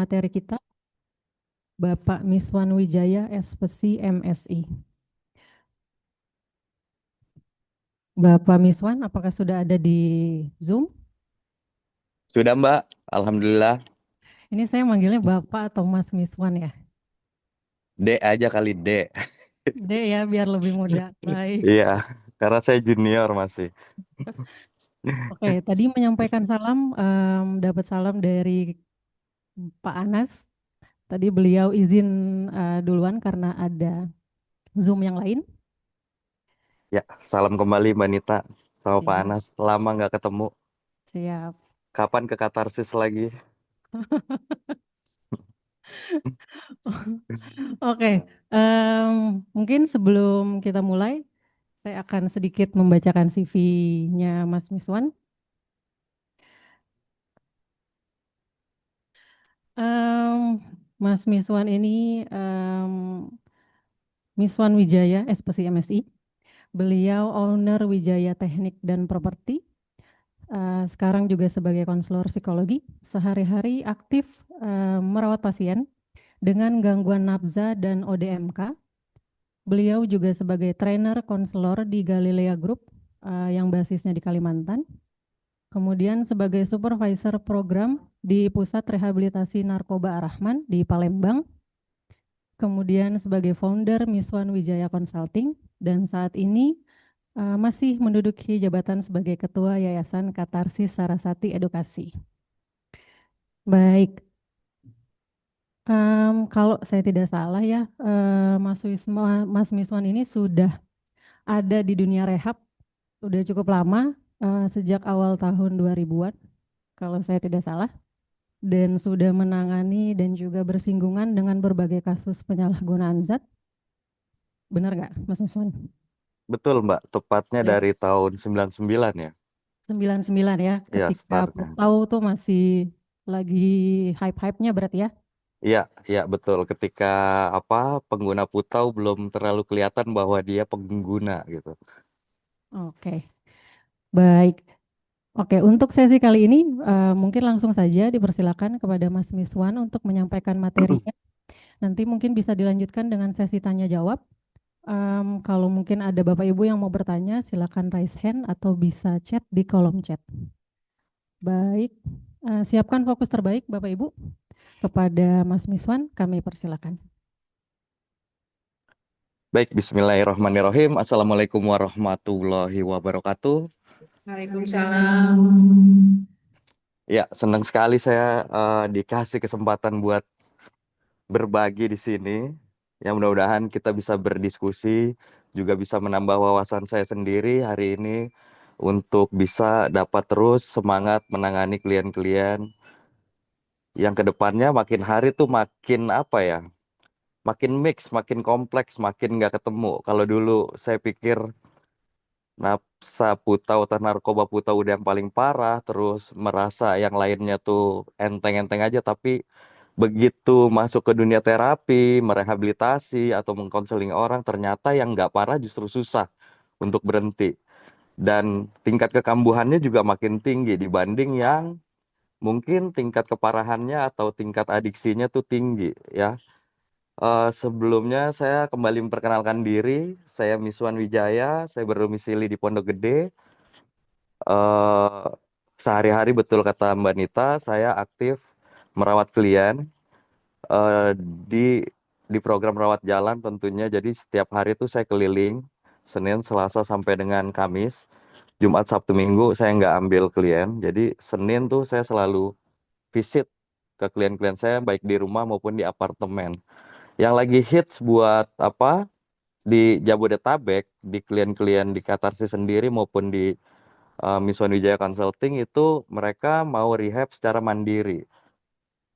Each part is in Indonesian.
materi kita, Bapak Miswan Wijaya, SPSI MSI. Bapak Miswan, apakah sudah ada di Zoom? Sudah Mbak, Alhamdulillah. Ini saya manggilnya Bapak atau Mas Miswan ya? D aja kali D. Dek ya, biar lebih mudah. Baik. Iya, karena saya junior masih. Oke, tadi menyampaikan salam, dapat salam dari Pak Anas. Tadi beliau izin duluan karena ada Zoom yang lain. Ya, salam kembali Mbak Nita sama Pak Siap, Anas. Lama nggak ketemu. siap. Kapan ke Katarsis lagi? Oke, mungkin sebelum kita mulai, saya akan sedikit membacakan CV-nya Mas Miswan. Mas Miswan ini Miswan Wijaya, SPSI MSI. Beliau owner Wijaya Teknik dan Properti. Sekarang juga sebagai konselor psikologi. Sehari-hari aktif merawat pasien dengan gangguan nafza dan ODMK. Beliau juga sebagai trainer konselor di Galilea Group yang basisnya di Kalimantan. Kemudian sebagai supervisor program di Pusat Rehabilitasi Narkoba Ar-Rahman di Palembang. Kemudian sebagai founder Miswan Wijaya Consulting dan saat ini masih menduduki jabatan sebagai Ketua Yayasan Katarsis Sarasati Edukasi. Baik, kalau saya tidak salah ya, Mas Miswan ini sudah ada di dunia rehab, sudah cukup lama, sejak awal tahun 2000-an, kalau saya tidak salah, dan sudah menangani dan juga bersinggungan dengan berbagai kasus penyalahgunaan zat. Benar nggak, Mas Miswan? Betul Mbak, tepatnya Ya, dari tahun 99 ya. 99 ya, Iya, ketika startnya. Putau tuh masih lagi hype-hype-nya berarti ya. Iya, iya betul. Ketika apa pengguna Putau belum terlalu kelihatan bahwa dia pengguna gitu. Oke, baik. Oke, untuk sesi kali ini mungkin langsung saja dipersilakan kepada Mas Miswan untuk menyampaikan materinya. Nanti mungkin bisa dilanjutkan dengan sesi tanya jawab. Kalau mungkin ada Bapak Ibu yang mau bertanya, silakan raise hand atau bisa chat di kolom chat. Baik, siapkan fokus terbaik Bapak Ibu. Kepada Mas Miswan, kami persilakan. Baik, Bismillahirrahmanirrahim. Assalamualaikum warahmatullahi wabarakatuh. Waalaikumsalam. Ya, senang sekali saya dikasih kesempatan buat berbagi di sini. Ya, mudah-mudahan kita bisa berdiskusi, juga bisa menambah wawasan saya sendiri hari ini untuk bisa dapat terus semangat menangani klien-klien yang kedepannya makin hari tuh makin apa ya, makin mix, makin kompleks, makin nggak ketemu. Kalau dulu saya pikir nafsa putau atau narkoba putau udah yang paling parah, terus merasa yang lainnya tuh enteng-enteng aja, tapi begitu masuk ke dunia terapi, merehabilitasi atau mengkonseling orang, ternyata yang nggak parah justru susah untuk berhenti. Dan tingkat kekambuhannya juga makin tinggi dibanding yang mungkin tingkat keparahannya atau tingkat adiksinya tuh tinggi ya. Sebelumnya saya kembali memperkenalkan diri, saya Miswan Wijaya, saya berdomisili di Pondok Gede. Eh, Sehari-hari betul kata Mbak Nita, saya aktif merawat klien eh, di program rawat jalan tentunya. Jadi setiap hari itu saya keliling, Senin, Selasa sampai dengan Kamis. Jumat, Sabtu, Minggu saya nggak ambil klien. Jadi Senin tuh saya selalu visit ke klien-klien saya baik di rumah maupun di apartemen. Yang lagi hits buat apa di Jabodetabek, di klien-klien di Katarsis sendiri maupun di Miswan Wijaya Consulting itu mereka mau rehab secara mandiri.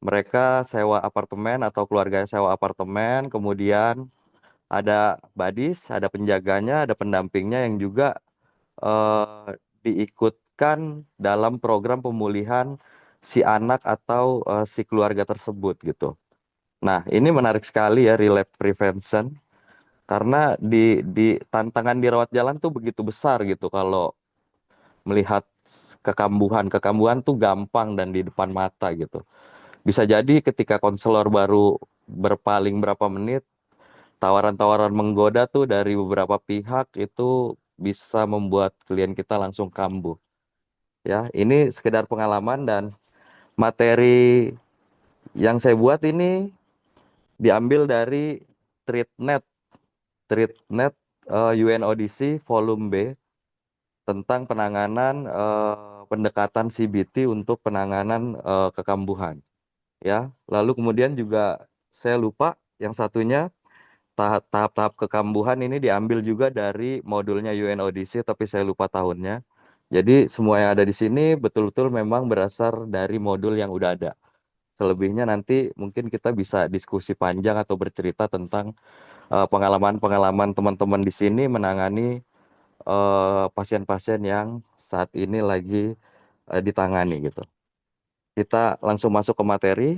Mereka sewa apartemen atau keluarga sewa apartemen, kemudian ada badis, ada penjaganya, ada pendampingnya yang juga diikutkan dalam program pemulihan si anak atau si keluarga tersebut gitu. Nah, ini menarik sekali ya relapse prevention karena di tantangan di rawat jalan tuh begitu besar gitu kalau melihat kekambuhan tuh gampang dan di depan mata gitu. Bisa jadi ketika konselor baru berpaling berapa menit, tawaran-tawaran menggoda tuh dari beberapa pihak itu bisa membuat klien kita langsung kambuh. Ya, ini sekedar pengalaman dan materi yang saya buat ini diambil dari TreatNet UNODC Volume B tentang penanganan pendekatan CBT untuk penanganan kekambuhan. Ya, lalu kemudian juga saya lupa yang satunya tahap-tahap kekambuhan ini diambil juga dari modulnya UNODC, tapi saya lupa tahunnya. Jadi semua yang ada di sini betul-betul memang berasal dari modul yang udah ada. Selebihnya nanti mungkin kita bisa diskusi panjang atau bercerita tentang pengalaman-pengalaman teman-teman di sini menangani pasien-pasien yang saat ini lagi ditangani gitu. Kita langsung masuk ke materi.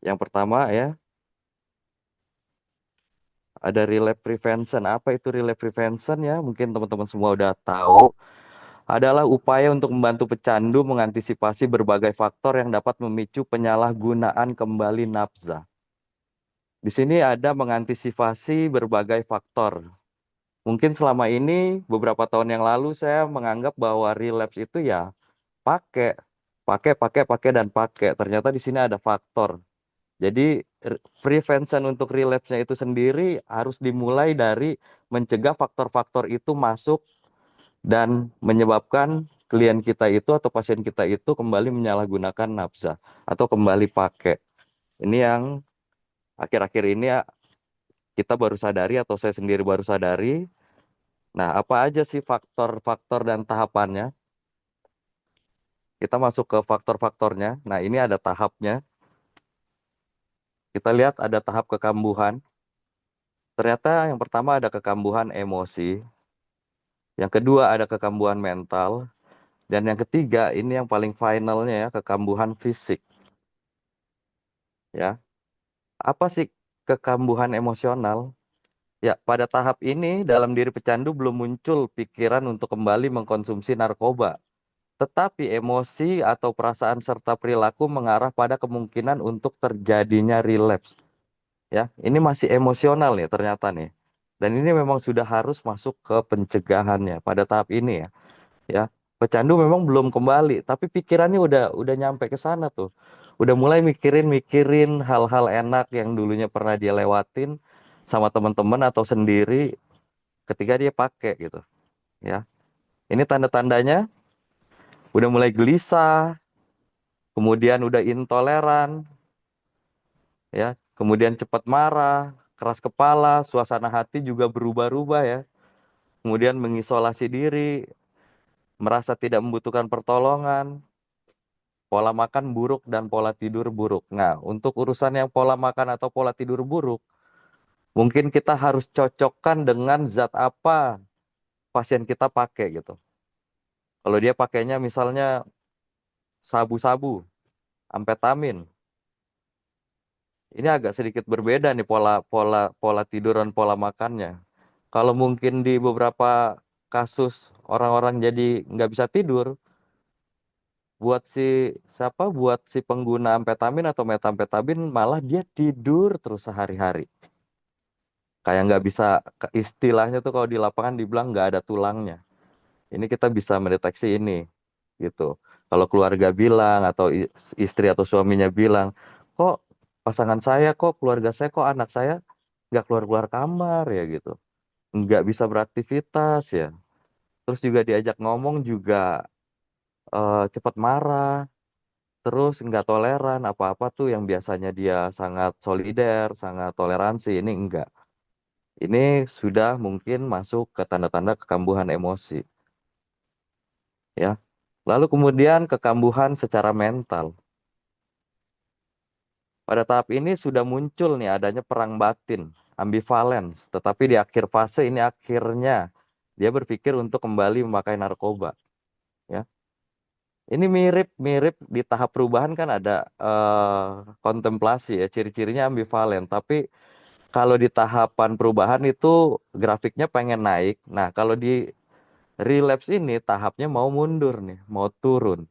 Yang pertama ya, ada relapse prevention. Apa itu relapse prevention ya? Mungkin teman-teman semua udah tahu. Adalah upaya untuk membantu pecandu mengantisipasi berbagai faktor yang dapat memicu penyalahgunaan kembali nafza. Di sini ada mengantisipasi berbagai faktor. Mungkin selama ini beberapa tahun yang lalu saya menganggap bahwa relapse itu ya pakai dan pakai. Ternyata di sini ada faktor. Jadi prevention untuk relapse-nya itu sendiri harus dimulai dari mencegah faktor-faktor itu masuk dan menyebabkan klien kita itu atau pasien kita itu kembali menyalahgunakan nafza atau kembali pakai. Ini yang akhir-akhir ini kita baru sadari atau saya sendiri baru sadari. Nah, apa aja sih faktor-faktor dan tahapannya? Kita masuk ke faktor-faktornya. Nah, ini ada tahapnya. Kita lihat ada tahap kekambuhan. Ternyata yang pertama ada kekambuhan emosi. Yang kedua ada kekambuhan mental. Dan yang ketiga ini yang paling finalnya ya, kekambuhan fisik. Ya. Apa sih kekambuhan emosional? Ya, pada tahap ini dalam diri pecandu belum muncul pikiran untuk kembali mengkonsumsi narkoba. Tetapi emosi atau perasaan serta perilaku mengarah pada kemungkinan untuk terjadinya relapse. Ya, ini masih emosional nih ternyata nih. Dan ini memang sudah harus masuk ke pencegahannya pada tahap ini ya. Ya, pecandu memang belum kembali, tapi pikirannya udah nyampe ke sana tuh. Udah mulai mikirin hal-hal enak yang dulunya pernah dia lewatin sama teman-teman atau sendiri ketika dia pakai gitu, ya. Ini tanda-tandanya udah mulai gelisah, kemudian udah intoleran, ya. Kemudian cepat marah, keras kepala, suasana hati juga berubah-ubah ya. Kemudian mengisolasi diri, merasa tidak membutuhkan pertolongan, pola makan buruk dan pola tidur buruk. Nah, untuk urusan yang pola makan atau pola tidur buruk, mungkin kita harus cocokkan dengan zat apa pasien kita pakai gitu. Kalau dia pakainya misalnya sabu-sabu, amfetamin, ini agak sedikit berbeda nih pola tidur dan pola makannya. Kalau mungkin di beberapa kasus orang-orang jadi nggak bisa tidur, buat si pengguna amfetamin atau metamfetamin malah dia tidur terus sehari-hari. Kayak nggak bisa, istilahnya tuh kalau di lapangan dibilang nggak ada tulangnya. Ini kita bisa mendeteksi ini, gitu. Kalau keluarga bilang atau istri atau suaminya bilang, kok pasangan saya, kok keluarga saya, kok anak saya nggak keluar-keluar kamar ya gitu. Nggak bisa beraktivitas ya. Terus juga diajak ngomong juga cepat marah. Terus nggak toleran apa-apa tuh yang biasanya dia sangat solider, sangat toleransi, ini enggak. Ini sudah mungkin masuk ke tanda-tanda kekambuhan emosi. Ya. Lalu kemudian kekambuhan secara mental. Pada tahap ini sudah muncul nih adanya perang batin, ambivalence, tetapi di akhir fase ini akhirnya dia berpikir untuk kembali memakai narkoba, ya. Ini mirip di tahap perubahan kan ada kontemplasi ya, ciri-cirinya ambivalen, tapi kalau di tahapan perubahan itu grafiknya pengen naik. Nah, kalau di relapse ini tahapnya mau mundur nih, mau turun.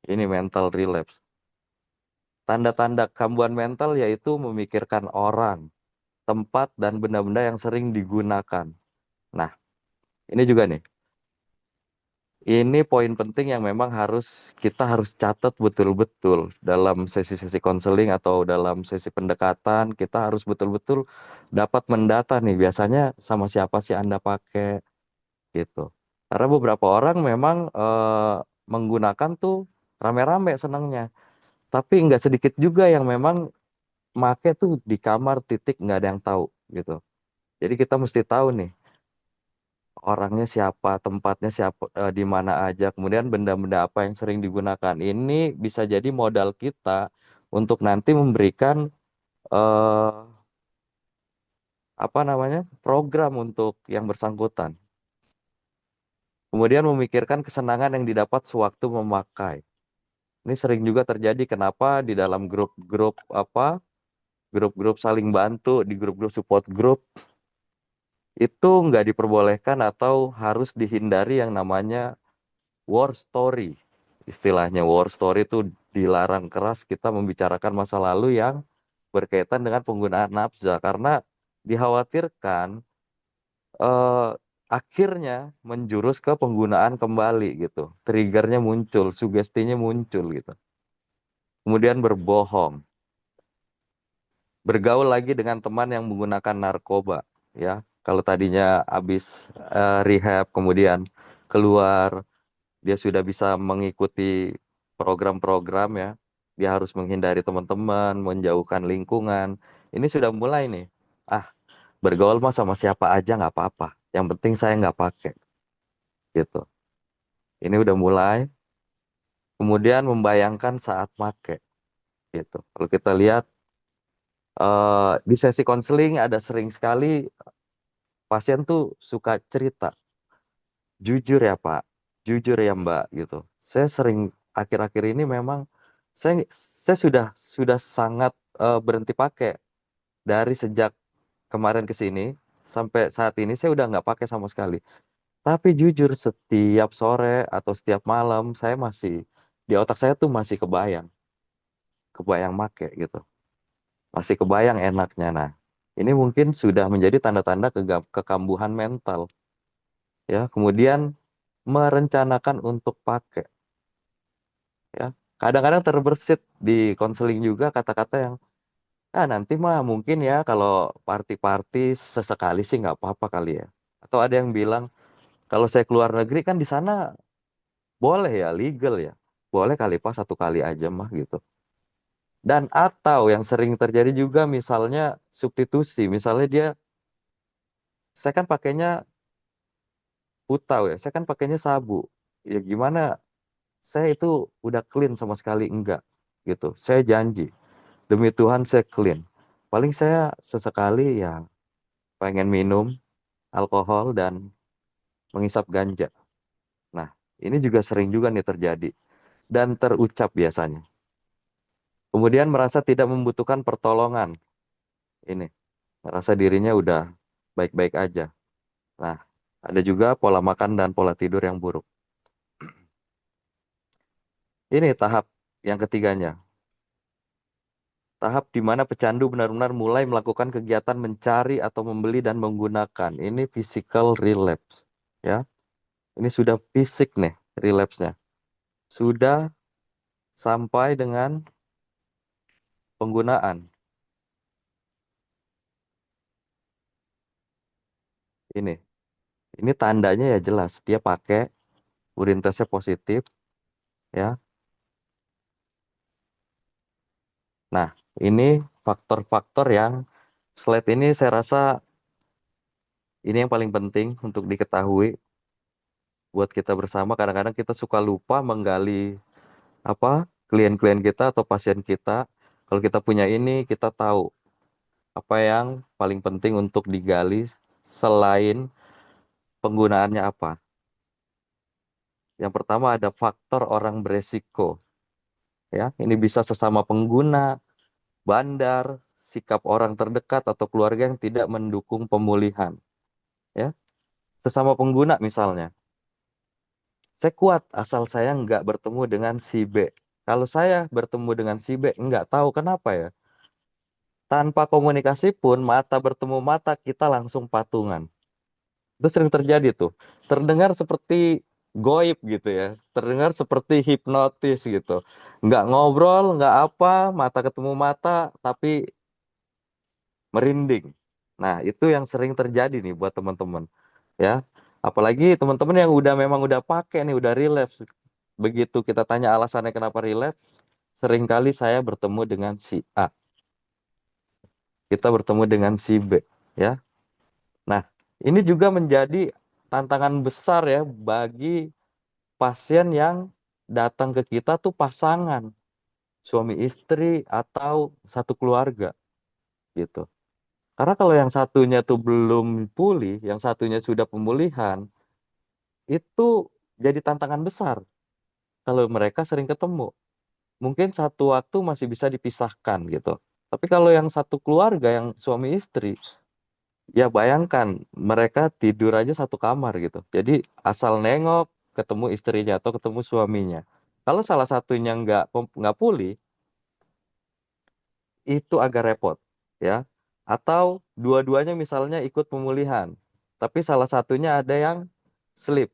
Ini mental relapse. Tanda-tanda kambuhan mental yaitu memikirkan orang, tempat, dan benda-benda yang sering digunakan. Nah, ini juga nih. Ini poin penting yang memang kita harus catat betul-betul dalam sesi-sesi konseling atau dalam sesi pendekatan. Kita harus betul-betul dapat mendata nih, biasanya sama siapa sih Anda pakai gitu. Karena beberapa orang memang menggunakan tuh rame-rame senangnya. Tapi nggak sedikit juga yang memang make tuh di kamar titik nggak ada yang tahu gitu. Jadi kita mesti tahu nih orangnya siapa, tempatnya siapa, di mana aja, kemudian benda-benda apa yang sering digunakan. Ini bisa jadi modal kita untuk nanti memberikan eh, apa namanya program untuk yang bersangkutan. Kemudian memikirkan kesenangan yang didapat sewaktu memakai. Ini sering juga terjadi. Kenapa di dalam grup-grup saling bantu, di grup-grup support group itu nggak diperbolehkan atau harus dihindari yang namanya war story. Istilahnya war story itu dilarang keras kita membicarakan masa lalu yang berkaitan dengan penggunaan nafza karena dikhawatirkan eh, akhirnya menjurus ke penggunaan kembali gitu. Triggernya muncul, sugestinya muncul gitu. Kemudian berbohong. Bergaul lagi dengan teman yang menggunakan narkoba ya. Kalau tadinya habis rehab kemudian keluar dia sudah bisa mengikuti program-program ya. Dia harus menghindari teman-teman, menjauhkan lingkungan. Ini sudah mulai nih. Ah, bergaul mah sama siapa aja nggak apa-apa. Yang penting saya nggak pakai. Gitu. Ini udah mulai. Kemudian membayangkan saat make. Gitu. Kalau kita lihat di sesi konseling ada sering sekali pasien tuh suka cerita. Jujur ya Pak, jujur ya Mbak gitu. Saya sering akhir-akhir ini memang saya sudah sangat berhenti pakai dari sejak kemarin ke sini sampai saat ini saya udah nggak pakai sama sekali. Tapi jujur setiap sore atau setiap malam saya masih di otak saya tuh masih kebayang make gitu. Masih kebayang enaknya. Nah, ini mungkin sudah menjadi tanda-tanda kekambuhan mental ya. Kemudian merencanakan untuk pakai ya. Kadang-kadang terbersit di konseling juga kata-kata yang nanti mah mungkin ya kalau party-party sesekali sih nggak apa-apa kali ya. Atau ada yang bilang kalau saya keluar negeri kan di sana boleh ya, legal ya. Boleh kali Pak satu kali aja mah gitu. Dan atau yang sering terjadi juga misalnya substitusi. Misalnya saya kan pakainya putau ya, saya kan pakainya sabu. Ya gimana, saya itu udah clean sama sekali enggak gitu. Saya janji, demi Tuhan saya clean. Paling saya sesekali ya pengen minum alkohol dan menghisap ganja. Nah, ini juga sering juga nih terjadi dan terucap biasanya. Kemudian merasa tidak membutuhkan pertolongan. Ini, merasa dirinya udah baik-baik aja. Nah, ada juga pola makan dan pola tidur yang buruk. Ini tahap yang ketiganya. Tahap di mana pecandu benar-benar mulai melakukan kegiatan mencari atau membeli dan menggunakan. Ini physical relapse. Ya, ini sudah fisik nih relapse-nya. Sudah sampai dengan penggunaan. Ini tandanya ya jelas. Dia pakai, urin tesnya positif. Ya. Nah, ini faktor-faktor yang slide ini saya rasa ini yang paling penting untuk diketahui buat kita bersama. Kadang-kadang kita suka lupa menggali klien-klien kita atau pasien kita. Kalau kita punya ini, kita tahu apa yang paling penting untuk digali selain penggunaannya apa. Yang pertama ada faktor orang beresiko. Ya, ini bisa sesama pengguna, bandar, sikap orang terdekat atau keluarga yang tidak mendukung pemulihan. Ya, sesama pengguna misalnya. Saya kuat asal saya nggak bertemu dengan si B. Kalau saya bertemu dengan si B, nggak tahu kenapa ya. Tanpa komunikasi pun, mata bertemu mata, kita langsung patungan. Itu sering terjadi tuh. Terdengar seperti goib gitu ya. Terdengar seperti hipnotis gitu. Nggak ngobrol, nggak apa, mata ketemu mata, tapi merinding. Nah, itu yang sering terjadi nih buat teman-teman. Ya, apalagi teman-teman yang memang udah pakai nih, udah relapse. Begitu kita tanya alasannya kenapa relapse, seringkali saya bertemu dengan si A, kita bertemu dengan si B, ya. Nah, ini juga menjadi tantangan besar ya bagi pasien yang datang ke kita tuh pasangan, suami istri atau satu keluarga gitu. Karena kalau yang satunya tuh belum pulih, yang satunya sudah pemulihan, itu jadi tantangan besar kalau mereka sering ketemu. Mungkin satu waktu masih bisa dipisahkan gitu. Tapi kalau yang satu keluarga, yang suami istri, ya bayangkan mereka tidur aja satu kamar gitu. Jadi asal nengok ketemu istrinya atau ketemu suaminya. Kalau salah satunya nggak pulih, itu agak repot ya. Atau dua-duanya misalnya ikut pemulihan, tapi salah satunya ada yang sleep,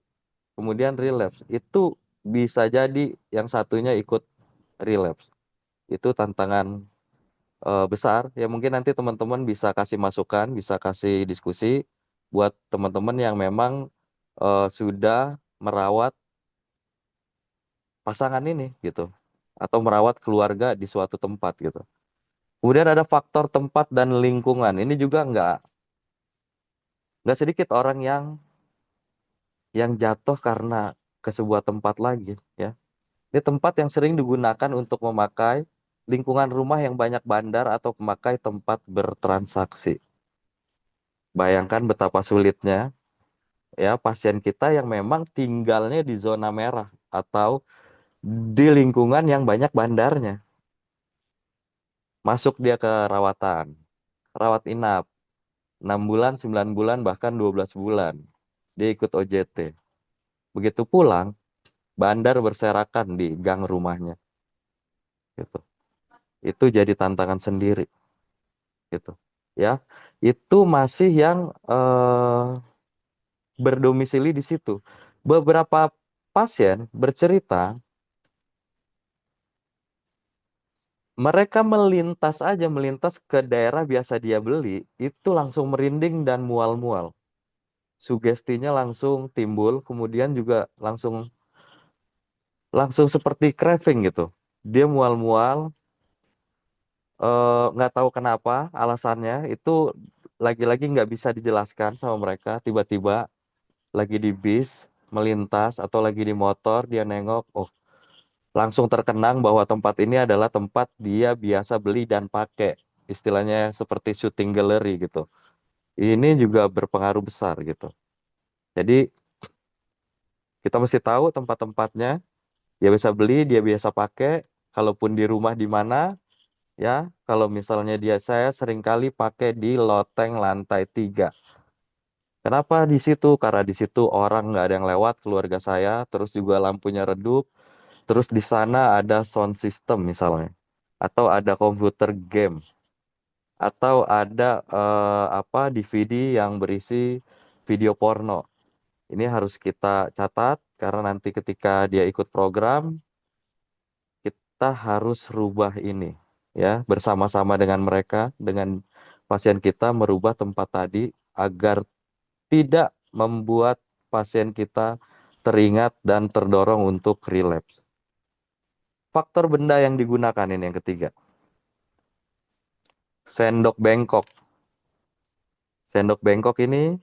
kemudian relapse. Itu bisa jadi yang satunya ikut relapse. Itu tantangan besar ya, mungkin nanti teman-teman bisa kasih masukan, bisa kasih diskusi buat teman-teman yang memang sudah merawat pasangan ini gitu, atau merawat keluarga di suatu tempat gitu. Kemudian ada faktor tempat dan lingkungan. Ini juga nggak sedikit orang yang jatuh karena ke sebuah tempat lagi ya. Ini tempat yang sering digunakan untuk memakai lingkungan rumah yang banyak bandar atau memakai tempat bertransaksi. Bayangkan betapa sulitnya ya pasien kita yang memang tinggalnya di zona merah atau di lingkungan yang banyak bandarnya. Masuk dia ke rawat inap, 6 bulan, 9 bulan, bahkan 12 bulan. Dia ikut OJT. Begitu pulang, bandar berserakan di gang rumahnya. Gitu. Itu jadi tantangan sendiri. Gitu. Ya, itu masih yang berdomisili di situ. Beberapa pasien bercerita, mereka melintas ke daerah biasa dia beli, itu langsung merinding dan mual-mual. Sugestinya langsung timbul, kemudian juga langsung seperti craving gitu. Dia mual-mual, nggak tahu kenapa alasannya, itu lagi-lagi nggak bisa dijelaskan sama mereka. Tiba-tiba lagi di bis, melintas, atau lagi di motor, dia nengok, oh langsung terkenang bahwa tempat ini adalah tempat dia biasa beli dan pakai. Istilahnya seperti shooting gallery gitu. Ini juga berpengaruh besar gitu. Jadi kita mesti tahu tempat-tempatnya, dia bisa beli, dia biasa pakai, kalaupun di rumah di mana, ya. Kalau misalnya saya seringkali pakai di loteng lantai 3. Kenapa di situ? Karena di situ orang nggak ada yang lewat, keluarga saya, terus juga lampunya redup, terus di sana ada sound system misalnya, atau ada komputer game, atau ada DVD yang berisi video porno. Ini harus kita catat karena nanti ketika dia ikut program, kita harus rubah ini ya, bersama-sama dengan mereka, dengan pasien kita merubah tempat tadi agar tidak membuat pasien kita teringat dan terdorong untuk relapse. Faktor benda yang digunakan ini yang ketiga. Sendok bengkok. Sendok bengkok ini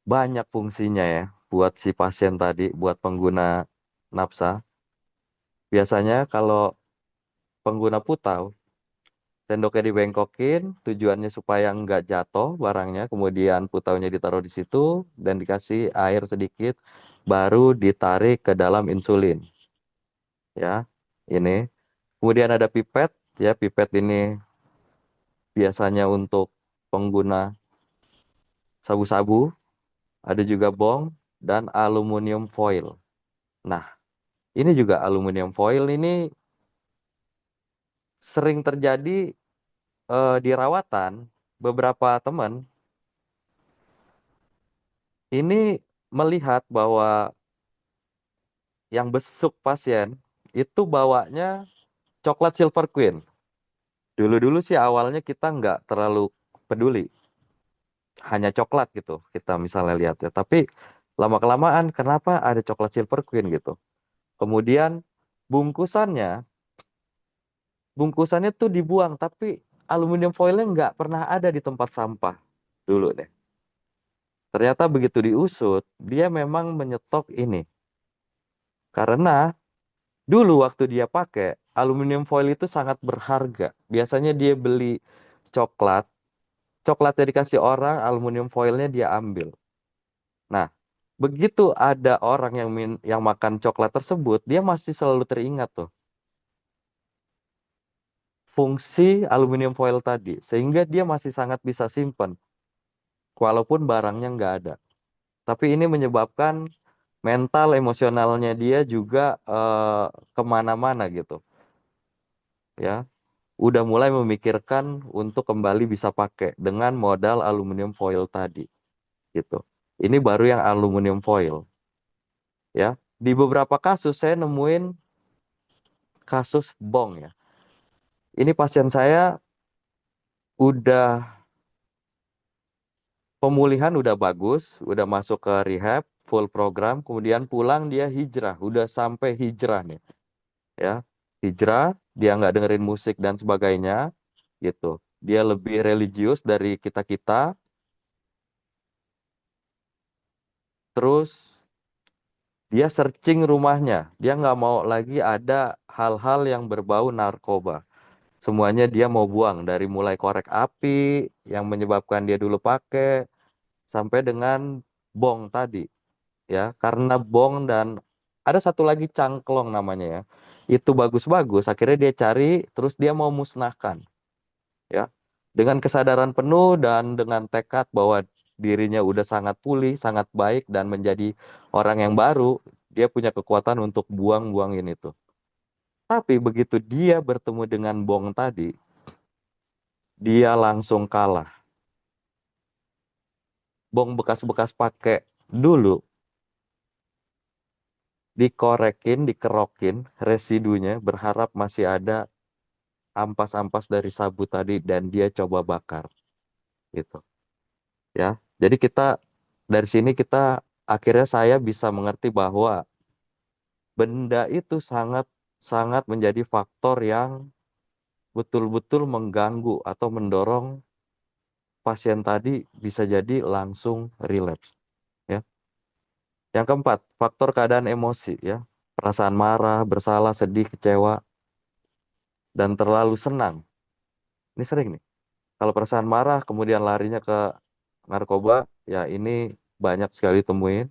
banyak fungsinya ya buat si pasien tadi, buat pengguna napsa. Biasanya kalau pengguna putau, sendoknya dibengkokin, tujuannya supaya nggak jatuh barangnya, kemudian putaunya ditaruh di situ dan dikasih air sedikit, baru ditarik ke dalam insulin. Ya, ini. Kemudian ada pipet, ya pipet ini biasanya untuk pengguna sabu-sabu, ada juga bong dan aluminium foil. Nah, Ini juga aluminium foil ini sering terjadi di rawatan. Beberapa teman ini melihat bahwa yang besuk pasien itu bawanya coklat Silver Queen. Dulu-dulu sih awalnya kita nggak terlalu peduli, hanya coklat gitu kita misalnya lihat ya. Tapi lama-kelamaan kenapa ada coklat Silver Queen gitu. Kemudian bungkusannya, bungkusannya tuh dibuang, tapi aluminium foilnya nggak pernah ada di tempat sampah dulu deh. Ternyata begitu diusut, dia memang menyetok ini. Karena dulu waktu dia pakai, aluminium foil itu sangat berharga. Biasanya dia beli coklat, coklatnya dikasih orang, aluminium foilnya dia ambil. Nah, begitu ada orang yang makan coklat tersebut, dia masih selalu teringat tuh fungsi aluminium foil tadi, sehingga dia masih sangat bisa simpan, walaupun barangnya nggak ada. Tapi ini menyebabkan mental emosionalnya dia juga kemana-mana gitu, ya. Udah mulai memikirkan untuk kembali bisa pakai dengan modal aluminium foil tadi, gitu. Ini baru yang aluminium foil, ya. Di beberapa kasus saya nemuin kasus bong ya. Ini pasien saya udah pemulihan udah bagus, udah masuk ke rehab, full program, kemudian pulang dia hijrah, udah sampai hijrah nih, ya. Hijrah, dia nggak dengerin musik dan sebagainya, gitu. Dia lebih religius dari kita-kita, terus dia searching rumahnya, dia nggak mau lagi ada hal-hal yang berbau narkoba. Semuanya dia mau buang, dari mulai korek api yang menyebabkan dia dulu pakai, sampai dengan bong tadi. Ya, karena bong dan ada satu lagi cangklong namanya ya. Itu bagus-bagus, akhirnya dia cari, terus dia mau musnahkan. Ya. Dengan kesadaran penuh dan dengan tekad bahwa dirinya udah sangat pulih, sangat baik dan menjadi orang yang baru, dia punya kekuatan untuk buang-buangin itu. Tapi begitu dia bertemu dengan bong tadi, dia langsung kalah. Bong bekas-bekas pakai dulu dikorekin, dikerokin residunya, berharap masih ada ampas-ampas dari sabu tadi dan dia coba bakar gitu ya. Jadi kita dari sini kita akhirnya saya bisa mengerti bahwa benda itu sangat sangat menjadi faktor yang betul-betul mengganggu atau mendorong pasien tadi bisa jadi langsung relapse ya. Yang keempat, faktor keadaan emosi ya. Perasaan marah, bersalah, sedih, kecewa dan terlalu senang. Ini sering nih. Kalau perasaan marah kemudian larinya ke narkoba, ya ini banyak sekali temuin.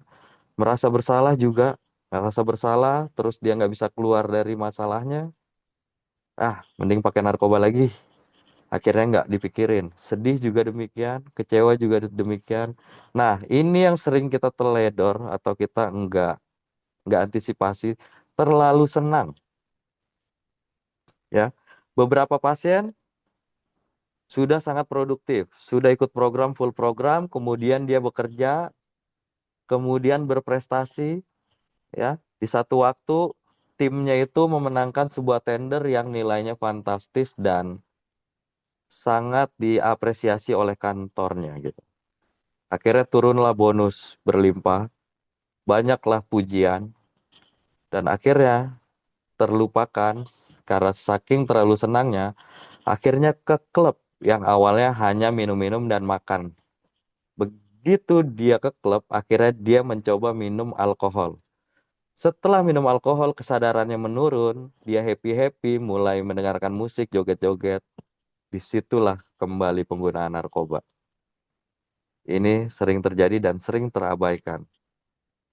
Merasa bersalah juga, merasa bersalah, terus dia nggak bisa keluar dari masalahnya, mending pakai narkoba lagi. Akhirnya nggak dipikirin. Sedih juga demikian, kecewa juga demikian. Nah, ini yang sering kita teledor atau kita nggak antisipasi, terlalu senang. Ya, beberapa pasien sudah sangat produktif, sudah ikut program full program, kemudian dia bekerja, kemudian berprestasi, ya. Di satu waktu timnya itu memenangkan sebuah tender yang nilainya fantastis dan sangat diapresiasi oleh kantornya gitu. Akhirnya turunlah bonus berlimpah, banyaklah pujian, dan akhirnya terlupakan karena saking terlalu senangnya, akhirnya ke klub yang awalnya hanya minum-minum dan makan. Begitu dia ke klub, akhirnya dia mencoba minum alkohol. Setelah minum alkohol, kesadarannya menurun, dia happy-happy, mulai mendengarkan musik, joget-joget. Disitulah kembali penggunaan narkoba. Ini sering terjadi dan sering terabaikan.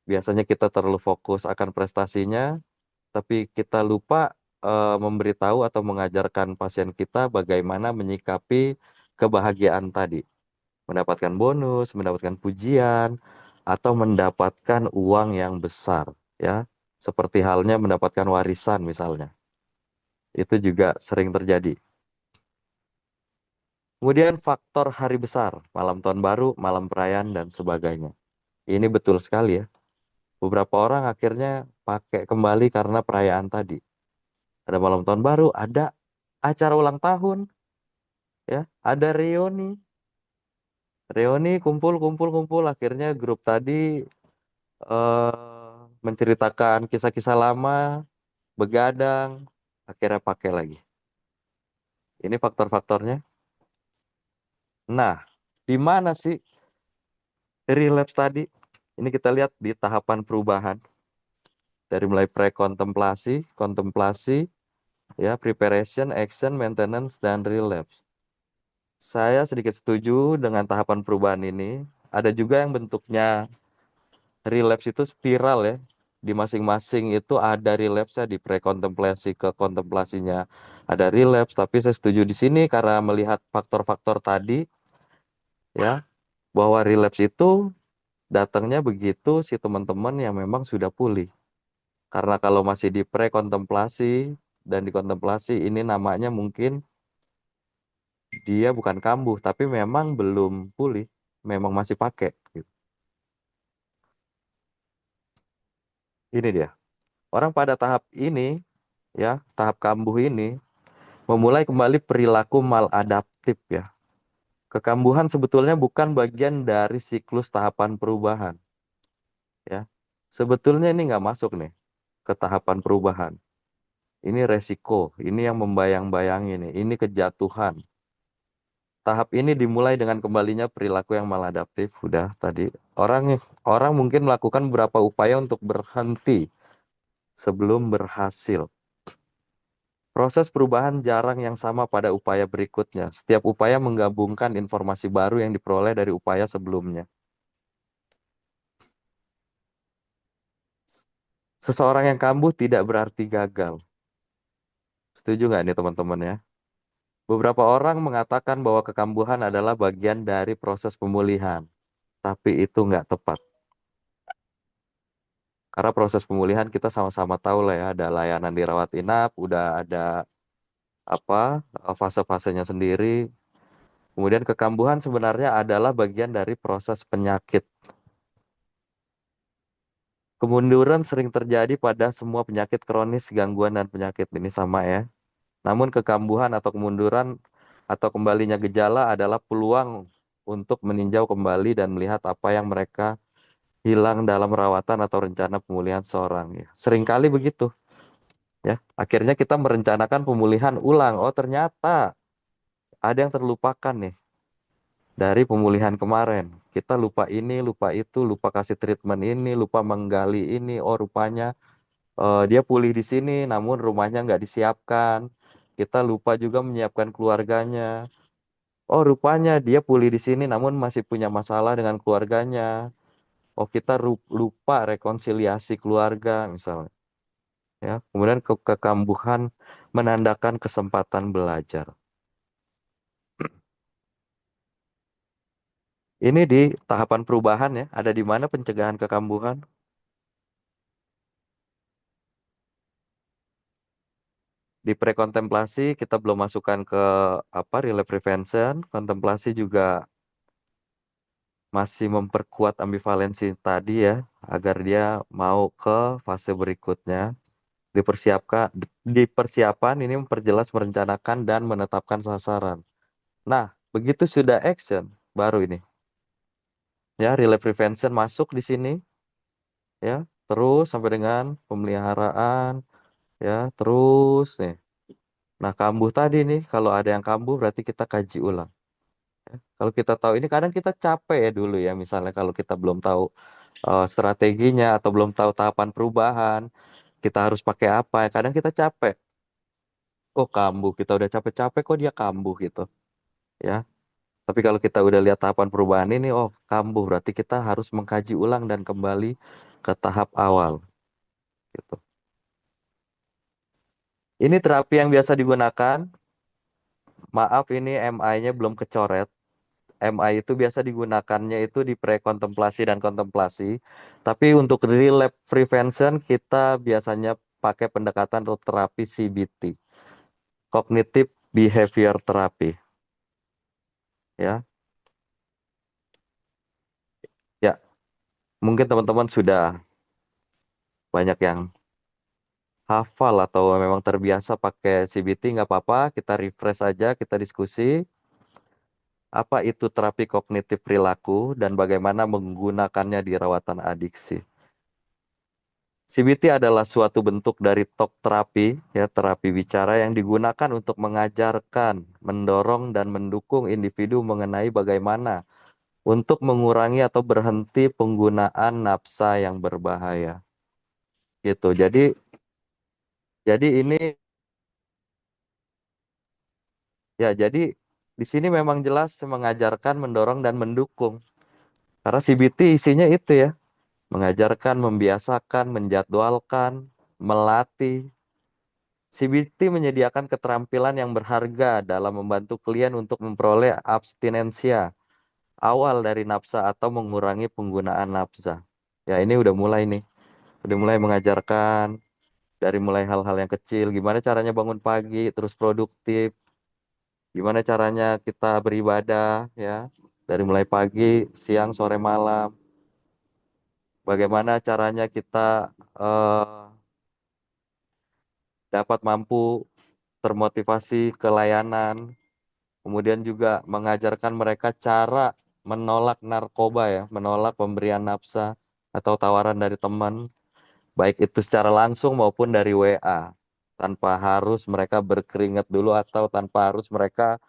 Biasanya kita terlalu fokus akan prestasinya, tapi kita lupa memberitahu atau mengajarkan pasien kita bagaimana menyikapi kebahagiaan tadi. Mendapatkan bonus, mendapatkan pujian, atau mendapatkan uang yang besar, ya. seperti halnya mendapatkan warisan misalnya. Itu juga sering terjadi. Kemudian faktor hari besar, malam tahun baru, malam perayaan, dan sebagainya. Ini betul sekali ya. Beberapa orang akhirnya pakai kembali karena perayaan tadi. Ada malam tahun baru, ada acara ulang tahun, ya, ada reuni. Reuni kumpul, kumpul, kumpul. Akhirnya grup tadi menceritakan kisah-kisah lama, begadang, akhirnya pakai lagi. Ini faktor-faktornya. Nah, di mana sih relapse tadi? Ini kita lihat di tahapan perubahan. Dari mulai pre-kontemplasi, kontemplasi, ya, preparation, action, maintenance, dan relapse. Saya sedikit setuju dengan tahapan perubahan ini. Ada juga yang bentuknya relapse itu spiral ya. Di masing-masing itu ada relapse-nya, di pre-kontemplasi ke kontemplasinya ada relapse. Tapi saya setuju di sini karena melihat faktor-faktor tadi, ya, bahwa relapse itu datangnya begitu si teman-teman yang memang sudah pulih. Karena kalau masih di pre-kontemplasi dan di kontemplasi, ini namanya mungkin dia bukan kambuh, tapi memang belum pulih, memang masih pakai. Gitu. Ini dia. Orang pada tahap ini, ya, tahap kambuh ini, memulai kembali perilaku maladaptif ya. Kekambuhan sebetulnya bukan bagian dari siklus tahapan perubahan. Ya. Sebetulnya ini nggak masuk nih ke tahapan perubahan. Ini resiko, ini yang membayang-bayangi nih, ini kejatuhan. Tahap ini dimulai dengan kembalinya perilaku yang maladaptif. Udah tadi, orang mungkin melakukan beberapa upaya untuk berhenti sebelum berhasil. Proses perubahan jarang yang sama pada upaya berikutnya. Setiap upaya menggabungkan informasi baru yang diperoleh dari upaya sebelumnya. Seseorang yang kambuh tidak berarti gagal. Setuju nggak nih teman-teman ya? Beberapa orang mengatakan bahwa kekambuhan adalah bagian dari proses pemulihan. Tapi itu nggak tepat. Karena proses pemulihan kita sama-sama tahu lah ya, ada layanan dirawat inap, udah ada fase-fasenya sendiri. Kemudian kekambuhan sebenarnya adalah bagian dari proses penyakit. Kemunduran sering terjadi pada semua penyakit kronis, gangguan, dan penyakit. Ini sama ya. Namun kekambuhan atau kemunduran atau kembalinya gejala adalah peluang untuk meninjau kembali dan melihat apa yang mereka hilang dalam rawatan atau rencana pemulihan seorang. Ya. Seringkali begitu. Ya, akhirnya kita merencanakan pemulihan ulang. Oh, ternyata ada yang terlupakan nih dari pemulihan kemarin. Kita lupa ini, lupa itu, lupa kasih treatment ini, lupa menggali ini. Oh, rupanya dia pulih di sini, namun rumahnya nggak disiapkan. Kita lupa juga menyiapkan keluarganya. Oh, rupanya dia pulih di sini, namun masih punya masalah dengan keluarganya. Oh, kita lupa rekonsiliasi keluarga, misalnya. Ya, kemudian kekambuhan menandakan kesempatan belajar. Ini di tahapan perubahan ya, ada di mana pencegahan kekambuhan? Di prekontemplasi kita belum masukkan ke relay prevention, kontemplasi juga masih memperkuat ambivalensi tadi ya, agar dia mau ke fase berikutnya. Di persiapan ini memperjelas, merencanakan, dan menetapkan sasaran. Nah, begitu sudah action, baru ini. Ya, relay prevention masuk di sini, ya, terus sampai dengan pemeliharaan, ya, terus nih. Nah, kambuh tadi nih, kalau ada yang kambuh berarti kita kaji ulang. Ya. Kalau kita tahu ini, kadang kita capek ya dulu ya, misalnya kalau kita belum tahu strateginya atau belum tahu tahapan perubahan, kita harus pakai apa, kadang kita capek. Oh, kambuh, kita udah capek-capek kok dia kambuh gitu. Ya. Tapi kalau kita udah lihat tahapan perubahan ini, oh kambuh, berarti kita harus mengkaji ulang dan kembali ke tahap awal. Gitu. Ini terapi yang biasa digunakan. Maaf, ini MI-nya belum kecoret. MI itu biasa digunakannya itu di prekontemplasi dan kontemplasi. Tapi untuk relapse prevention kita biasanya pakai pendekatan atau terapi CBT, Cognitive Behavior Therapy. Ya, ya, mungkin teman-teman sudah banyak yang hafal atau memang terbiasa pakai CBT, nggak apa-apa, kita refresh aja, kita diskusi. Apa itu terapi kognitif perilaku dan bagaimana menggunakannya di rawatan adiksi. CBT adalah suatu bentuk dari talk terapi, ya, terapi bicara yang digunakan untuk mengajarkan, mendorong, dan mendukung individu mengenai bagaimana untuk mengurangi atau berhenti penggunaan nafsa yang berbahaya. Gitu. Jadi ini ya, jadi di sini memang jelas mengajarkan, mendorong, dan mendukung. Karena CBT isinya itu ya, mengajarkan, membiasakan, menjadwalkan, melatih. CBT menyediakan keterampilan yang berharga dalam membantu klien untuk memperoleh abstinensia awal dari nafsa atau mengurangi penggunaan nafsa. Ya, ini udah mulai nih. Udah mulai mengajarkan dari mulai hal-hal yang kecil, gimana caranya bangun pagi terus produktif, gimana caranya kita beribadah ya, dari mulai pagi, siang, sore, malam. Bagaimana caranya kita dapat mampu termotivasi ke layanan, kemudian juga mengajarkan mereka cara menolak narkoba ya, menolak pemberian nafsa atau tawaran dari teman, baik itu secara langsung maupun dari WA, tanpa harus mereka berkeringat dulu atau tanpa harus mereka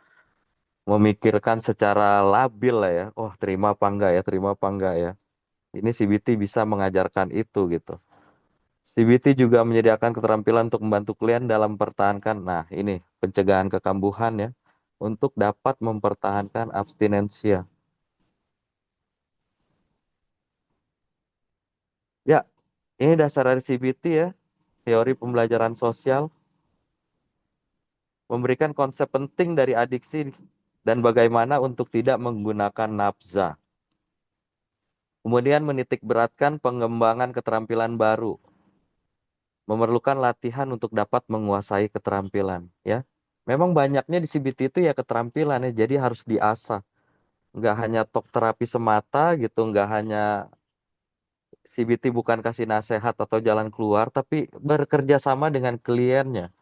memikirkan secara labil lah ya, oh terima apa enggak ya, terima apa enggak ya. Ini CBT bisa mengajarkan itu gitu. CBT juga menyediakan keterampilan untuk membantu klien dalam mempertahankan, nah ini pencegahan kekambuhan ya, untuk dapat mempertahankan abstinensia. Ya, ini dasar dari CBT ya, teori pembelajaran sosial, memberikan konsep penting dari adiksi dan bagaimana untuk tidak menggunakan nafza. Kemudian menitik beratkan pengembangan keterampilan baru, memerlukan latihan untuk dapat menguasai keterampilan ya. Memang banyaknya di CBT itu ya keterampilan ya, jadi harus diasah. Nggak hanya talk terapi semata gitu, nggak hanya CBT bukan kasih nasihat atau jalan keluar, tapi bekerja sama dengan kliennya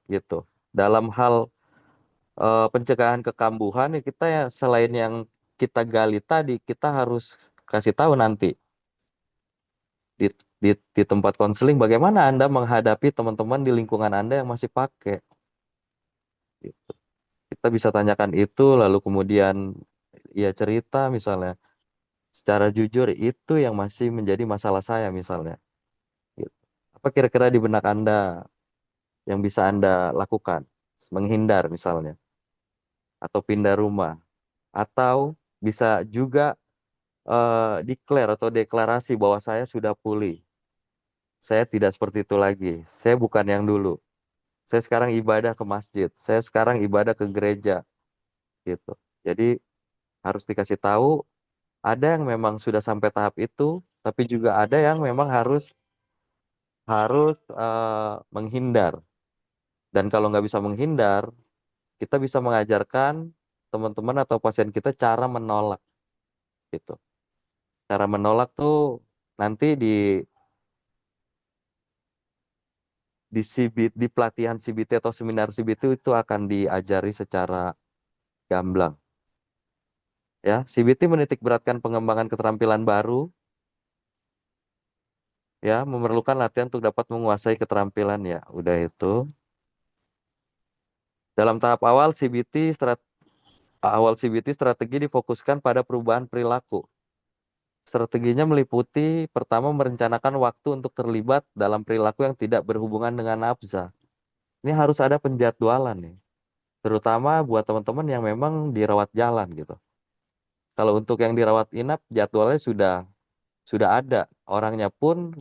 gitu. Dalam hal pencegahan kekambuhan ya, kita ya selain yang kita gali tadi, kita harus kasih tahu nanti di, di tempat konseling bagaimana Anda menghadapi teman-teman di lingkungan Anda yang masih pakai. Gitu. Kita bisa tanyakan itu, lalu kemudian ya cerita misalnya secara jujur itu yang masih menjadi masalah saya misalnya. Gitu. Apa kira-kira di benak Anda yang bisa Anda lakukan? Menghindar misalnya, atau pindah rumah, atau bisa juga declare atau deklarasi bahwa saya sudah pulih. Saya tidak seperti itu lagi. Saya bukan yang dulu. Saya sekarang ibadah ke masjid. Saya sekarang ibadah ke gereja. Gitu. Jadi harus dikasih tahu, ada yang memang sudah sampai tahap itu, tapi juga ada yang memang harus menghindar. Dan kalau nggak bisa menghindar, kita bisa mengajarkan teman-teman atau pasien kita cara menolak. Gitu. Cara menolak tuh nanti di pelatihan CBT atau seminar CBT itu akan diajari secara gamblang. Ya, CBT menitik beratkan pengembangan keterampilan baru, ya, memerlukan latihan untuk dapat menguasai keterampilan ya. Udah itu. Dalam tahap awal CBT strategi difokuskan pada perubahan perilaku. Strateginya meliputi pertama merencanakan waktu untuk terlibat dalam perilaku yang tidak berhubungan dengan nafsa. Ini harus ada penjadwalan nih. Terutama buat teman-teman yang memang dirawat jalan gitu. Kalau untuk yang dirawat inap jadwalnya sudah ada. Orangnya pun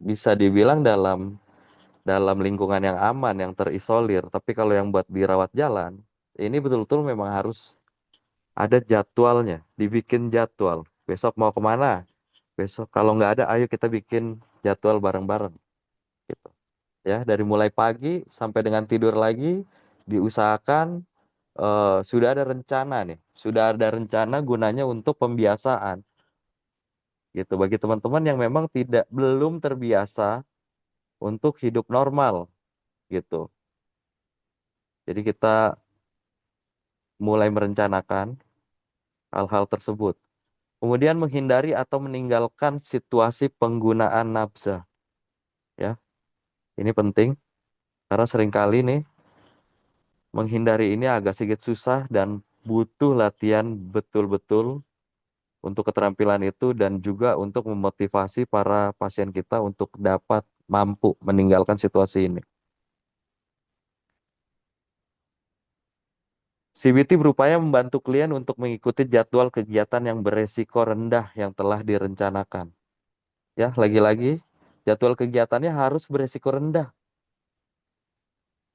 bisa dibilang dalam lingkungan yang aman, yang terisolir. Tapi kalau yang buat dirawat jalan, ini betul-betul memang harus ada jadwalnya, dibikin jadwal. Besok mau kemana? Besok kalau nggak ada, ayo kita bikin jadwal bareng-bareng. Gitu. Ya, dari mulai pagi sampai dengan tidur lagi, diusahakan sudah ada rencana nih. Sudah ada rencana gunanya untuk pembiasaan. Gitu. Bagi teman-teman yang memang belum terbiasa untuk hidup normal. Gitu. Jadi kita mulai merencanakan hal-hal tersebut. Kemudian menghindari atau meninggalkan situasi penggunaan nafsa. Ya, ini penting karena seringkali nih menghindari ini agak sedikit susah dan butuh latihan betul-betul untuk keterampilan itu dan juga untuk memotivasi para pasien kita untuk dapat mampu meninggalkan situasi ini. CBT berupaya membantu klien untuk mengikuti jadwal kegiatan yang beresiko rendah yang telah direncanakan. Ya, lagi-lagi jadwal kegiatannya harus beresiko rendah.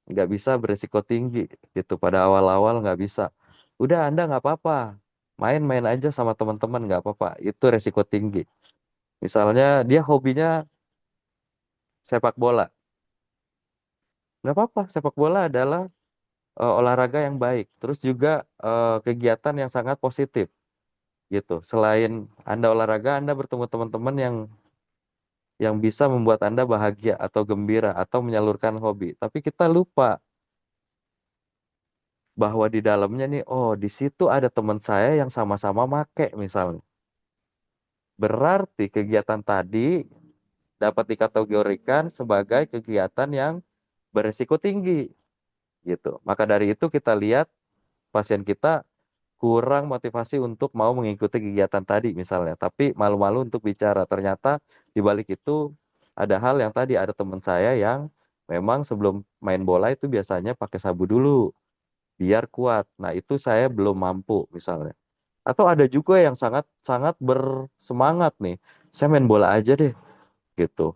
Nggak bisa beresiko tinggi gitu. Pada awal-awal nggak bisa. Udah Anda nggak apa-apa. Main-main aja sama teman-teman nggak apa-apa. Itu resiko tinggi. Misalnya dia hobinya sepak bola. Nggak apa-apa. Sepak bola adalah olahraga yang baik. Terus juga kegiatan yang sangat positif. Gitu. Selain Anda olahraga, Anda bertemu teman-teman yang bisa membuat Anda bahagia atau gembira atau menyalurkan hobi. Tapi kita lupa bahwa di dalamnya nih, oh di situ ada teman saya yang sama-sama make misalnya. Berarti kegiatan tadi dapat dikategorikan sebagai kegiatan yang beresiko tinggi gitu. Maka dari itu kita lihat pasien kita kurang motivasi untuk mau mengikuti kegiatan tadi misalnya, tapi malu-malu untuk bicara. Ternyata di balik itu ada hal yang tadi ada teman saya yang memang sebelum main bola itu biasanya pakai sabu dulu biar kuat. Nah, itu saya belum mampu misalnya. Atau ada juga yang sangat sangat bersemangat nih. Saya main bola aja deh gitu.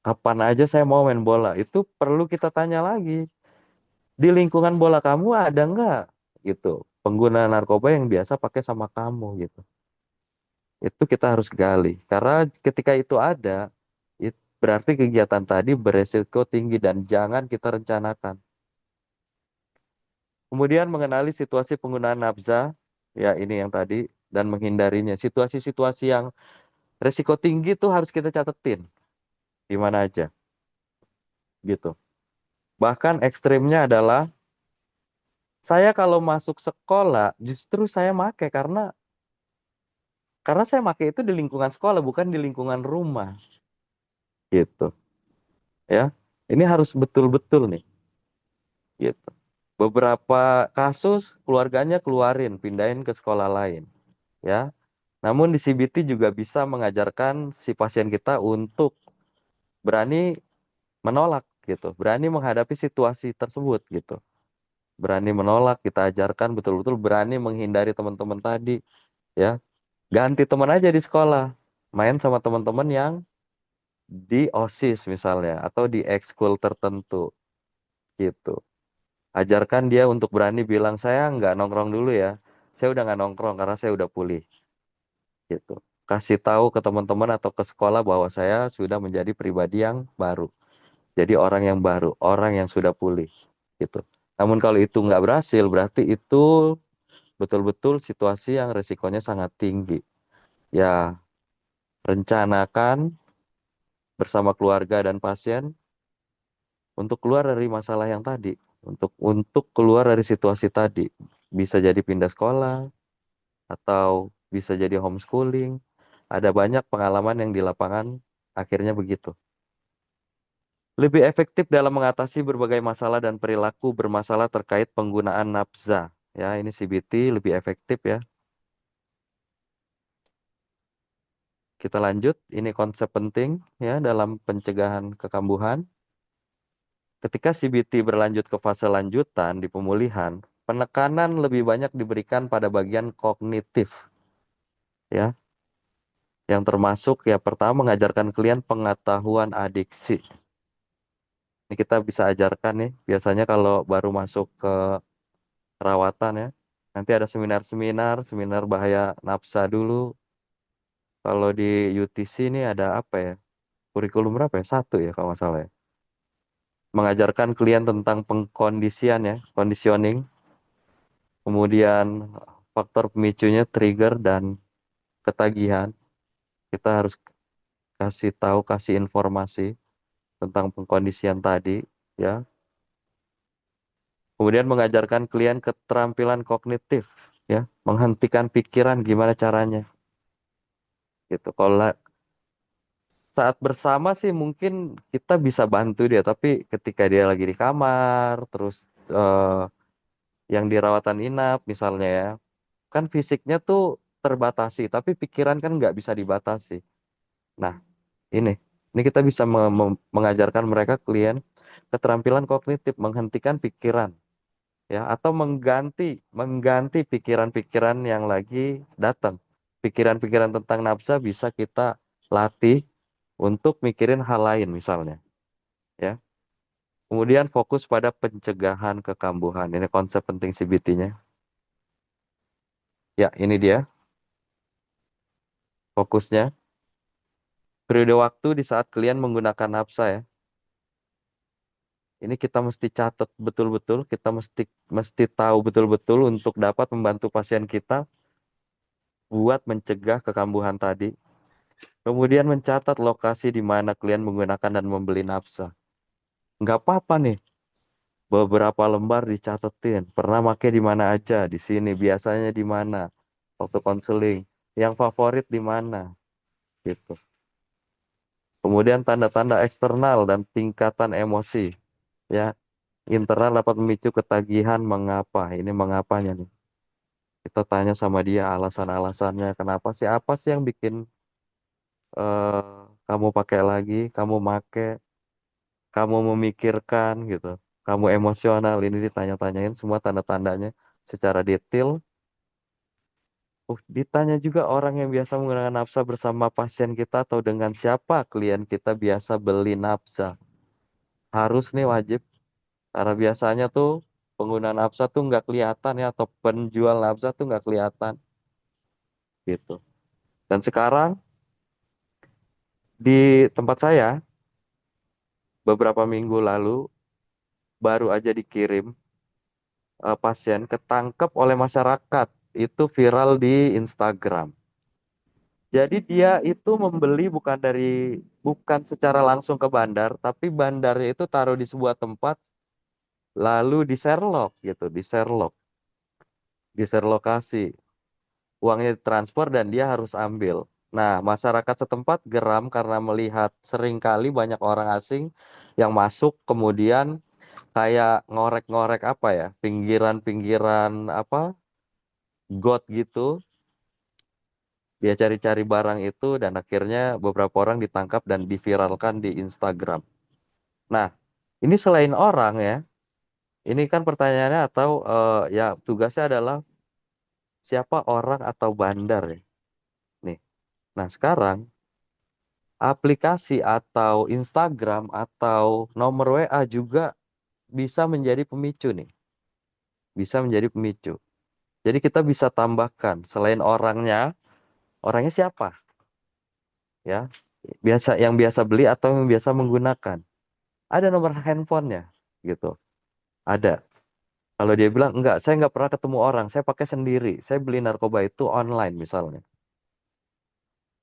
Kapan aja saya mau main bola. Itu perlu kita tanya lagi. Di lingkungan bola kamu ada nggak gitu pengguna narkoba yang biasa pakai sama kamu gitu. Itu kita harus gali. Karena ketika itu ada, berarti kegiatan tadi beresiko tinggi dan jangan kita rencanakan. Kemudian mengenali situasi penggunaan nafza, ya ini yang tadi, dan menghindarinya. Situasi-situasi yang resiko tinggi tuh harus kita catetin. Di mana aja. Gitu. Bahkan ekstrimnya adalah, saya kalau masuk sekolah, justru saya make karena saya make itu di lingkungan sekolah, bukan di lingkungan rumah. Gitu. Ya. Ini harus betul-betul nih. Gitu. Beberapa kasus keluarganya keluarin, pindahin ke sekolah lain. Ya. Namun di CBT juga bisa mengajarkan si pasien kita untuk berani menolak gitu, berani menghadapi situasi tersebut gitu. Berani menolak, kita ajarkan betul-betul berani menghindari teman-teman tadi ya. Ganti teman aja di sekolah. Main sama teman-teman yang di OSIS misalnya atau di ekskul tertentu gitu. Ajarkan dia untuk berani bilang saya nggak nongkrong dulu ya. Saya udah nggak nongkrong karena saya udah pulih. Gitu. Kasih tahu ke teman-teman atau ke sekolah bahwa saya sudah menjadi pribadi yang baru. Jadi orang yang baru, orang yang sudah pulih. Gitu. Namun kalau itu nggak berhasil, berarti itu betul-betul situasi yang resikonya sangat tinggi. Ya, rencanakan bersama keluarga dan pasien untuk keluar dari masalah yang tadi, untuk keluar dari situasi tadi. Bisa jadi pindah sekolah atau bisa jadi homeschooling. Ada banyak pengalaman yang di lapangan akhirnya begitu. Lebih efektif dalam mengatasi berbagai masalah dan perilaku bermasalah terkait penggunaan nafza. Ya, ini CBT lebih efektif ya. Kita lanjut, ini konsep penting ya dalam pencegahan kekambuhan. Ketika CBT berlanjut ke fase lanjutan di pemulihan, penekanan lebih banyak diberikan pada bagian kognitif. Ya, yang termasuk ya pertama mengajarkan klien pengetahuan adiksi. Ini kita bisa ajarkan nih, biasanya kalau baru masuk ke perawatan ya, Nanti ada seminar bahaya nafsa dulu. Kalau di UTC ini ada apa ya? Kurikulum berapa ya? 1 ya kalau nggak salah ya. Mengajarkan klien tentang pengkondisian ya, conditioning. Kemudian faktor pemicunya trigger dan ketagihan. Kita harus kasih tahu, kasih informasi tentang pengkondisian tadi ya. Kemudian mengajarkan klien keterampilan kognitif ya, menghentikan pikiran gimana caranya. Gitu. Kalau saat bersama sih mungkin kita bisa bantu dia, tapi ketika dia lagi di kamar, terus yang dirawatan inap misalnya ya, kan fisiknya tuh terbatasi, tapi pikiran kan nggak bisa dibatasi. Nah, ini kita bisa mengajarkan mereka klien keterampilan kognitif, menghentikan pikiran ya, atau mengganti pikiran-pikiran yang lagi datang. Pikiran-pikiran tentang nafsa bisa kita latih untuk mikirin hal lain misalnya ya. Kemudian fokus pada pencegahan kekambuhan. Ini konsep penting CBT-nya. Ya, ini dia fokusnya. Periode waktu di saat klien menggunakan nafsa ya. Ini kita mesti catat betul-betul, kita mesti tahu betul-betul untuk dapat membantu pasien kita buat mencegah kekambuhan tadi. Kemudian mencatat lokasi di mana klien menggunakan dan membeli nafsa. Nggak apa-apa nih, beberapa lembar dicatetin. Pernah pakai di mana aja, di sini, biasanya di mana, waktu konseling, yang favorit di mana, gitu. Kemudian tanda-tanda eksternal dan tingkatan emosi, ya. Internal dapat memicu ketagihan mengapa. Ini mengapanya nih. Kita tanya sama dia alasan-alasannya, kenapa sih, apa sih yang bikin kamu pakai lagi, kamu make, kamu memikirkan gitu, kamu emosional, ini ditanya-tanyain semua tanda-tandanya secara detail. Ditanya juga orang yang biasa menggunakan nafsa bersama pasien kita atau dengan siapa klien kita biasa beli nafsa. Harus nih wajib, karena biasanya tuh pengguna nafsa tuh nggak kelihatan ya, atau penjual nafsa tuh nggak kelihatan gitu. Dan sekarang di tempat saya beberapa minggu lalu baru aja dikirim pasien ketangkep oleh masyarakat, itu viral di Instagram. Jadi dia itu membeli bukan secara langsung ke bandar, tapi bandarnya itu taruh di sebuah tempat, lalu di Sherlock gitu, di share lokasi. Uangnya ditransfer dan dia harus ambil. Nah, masyarakat setempat geram karena melihat seringkali banyak orang asing yang masuk kemudian kayak ngorek-ngorek apa ya, pinggiran-pinggiran apa, got gitu. Dia cari-cari barang itu dan akhirnya beberapa orang ditangkap dan diviralkan di Instagram. Nah, ini selain orang ya, ini kan pertanyaannya atau ya tugasnya adalah siapa orang atau bandar ya. Nih. Nah, sekarang aplikasi atau Instagram atau nomor WA juga bisa menjadi pemicu nih. Bisa menjadi pemicu. Jadi kita bisa tambahkan selain orangnya siapa? Ya. Yang biasa beli atau yang biasa menggunakan. Ada nomor handphonenya gitu. Ada. Kalau dia bilang enggak, saya nggak pernah ketemu orang, saya pakai sendiri. Saya beli narkoba itu online misalnya.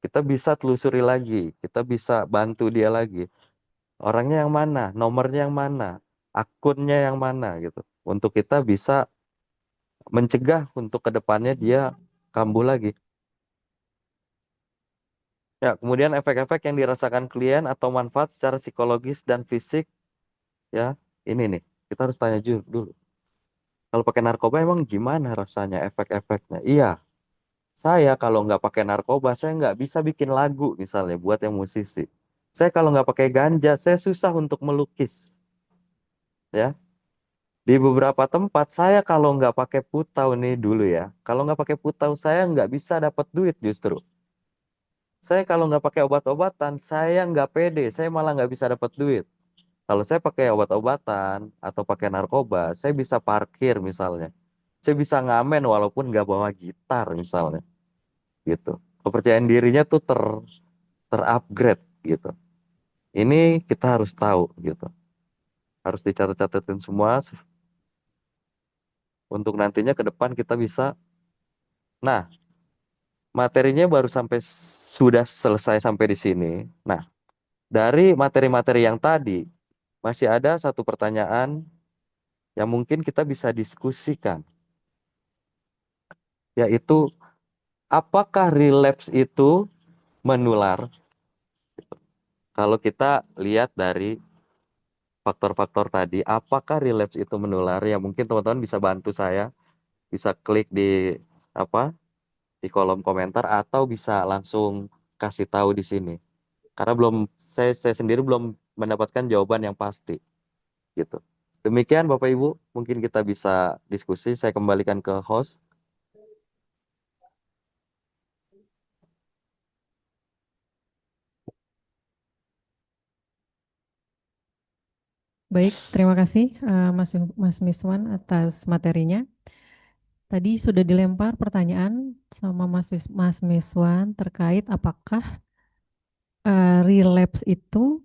Kita bisa telusuri lagi, kita bisa bantu dia lagi. Orangnya yang mana, nomornya yang mana, akunnya yang mana gitu. Untuk kita bisa mencegah untuk kedepannya dia kambuh lagi. Ya, kemudian efek-efek yang dirasakan klien atau manfaat secara psikologis dan fisik, ya, ini nih, kita harus tanya dulu. Kalau pakai narkoba emang gimana rasanya, efek-efeknya? Iya, saya kalau nggak pakai narkoba, saya nggak bisa bikin lagu misalnya buat yang musisi. Saya kalau nggak pakai ganja, saya susah untuk melukis. Ya, di beberapa tempat saya kalau nggak pakai putau nih dulu ya, kalau nggak pakai putau saya nggak bisa dapat duit justru. Saya kalau nggak pakai obat-obatan, saya nggak pede, saya malah nggak bisa dapat duit. Kalau saya pakai obat-obatan atau pakai narkoba, saya bisa parkir misalnya. saya bisa ngamen walaupun nggak bawa gitar misalnya gitu. Kepercayaan dirinya tuh terupgrade gitu. Ini kita harus tahu gitu. Harus dicatat-catatin semua untuk nantinya ke depan kita bisa. Nah, materinya baru sudah selesai sampai di sini. Nah, dari materi-materi yang tadi masih ada satu pertanyaan yang mungkin kita bisa diskusikan, yaitu apakah relapse itu menular? Kalau kita lihat dari faktor-faktor tadi, apakah relapse itu menular? Ya mungkin teman-teman bisa bantu saya, bisa klik di apa di kolom komentar atau bisa langsung kasih tahu di sini. Karena saya sendiri belum mendapatkan jawaban yang pasti gitu. Demikian Bapak Ibu, mungkin kita bisa diskusi. Saya kembalikan ke host. Baik, terima kasih Mas Miswan atas materinya. Tadi sudah dilempar pertanyaan sama Mas Miswan terkait apakah relapse itu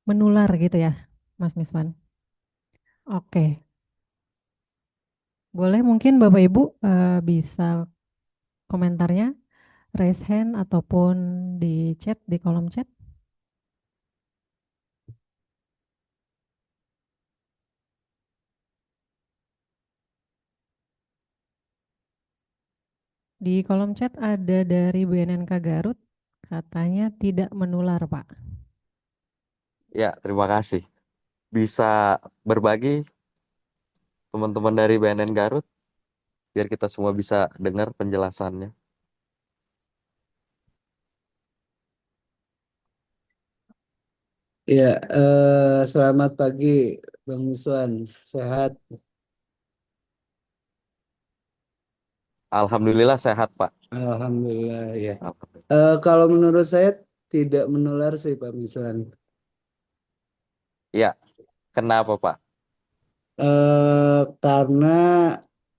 menular gitu ya, Mas Miswan. Oke, boleh mungkin Bapak Ibu bisa komentarnya, raise hand ataupun di chat, di kolom chat. Di kolom chat ada dari BNNK Garut, katanya tidak menular, Pak. Ya, terima kasih. Bisa berbagi teman-teman dari BNN Garut, biar kita semua bisa dengar penjelasannya. Ya, selamat pagi Bang Miswan, sehat? Alhamdulillah sehat, Pak. Alhamdulillah ya. Alhamdulillah. Kalau menurut saya tidak menular sih Pak Miswan. Ya, kenapa, Pak? Karena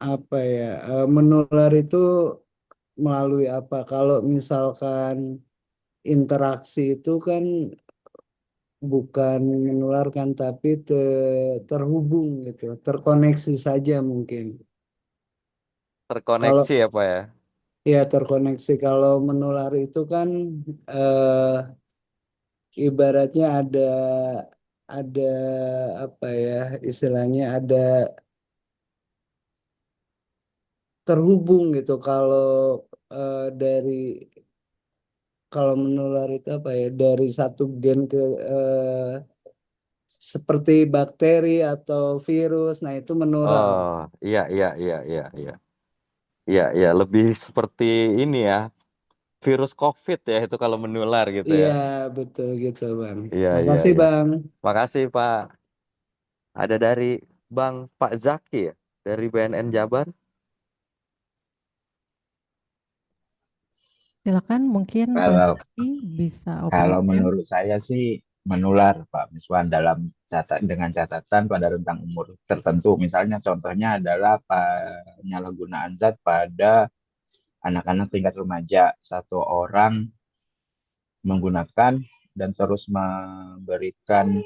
apa ya, menular itu melalui apa? Kalau misalkan interaksi itu kan bukan menularkan tapi terhubung gitu, terkoneksi saja mungkin. Kalau Terkoneksi ya, Pak ya? ya terkoneksi, kalau menular itu kan eh, ibaratnya ada apa ya istilahnya, ada terhubung gitu. Dari kalau menular itu apa ya, dari satu gen ke seperti bakteri atau virus, nah itu menular. Oh, iya, iya, iya, iya, iya. Iya, iya, lebih seperti ini ya, virus COVID ya, itu kalau menular gitu Iya ya. betul gitu Bang. Iya, iya, Makasih iya. Bang. Makasih, Pak. Ada dari Pak Zaki ya, dari BNN Jabar. Silakan mungkin Pak Kalau Zaki bisa kalau opininya. menurut saya sih menular Pak Miswan dalam dengan catatan pada rentang umur tertentu. Misalnya contohnya adalah penyalahgunaan zat pada anak-anak tingkat remaja. Satu orang menggunakan dan terus memberikan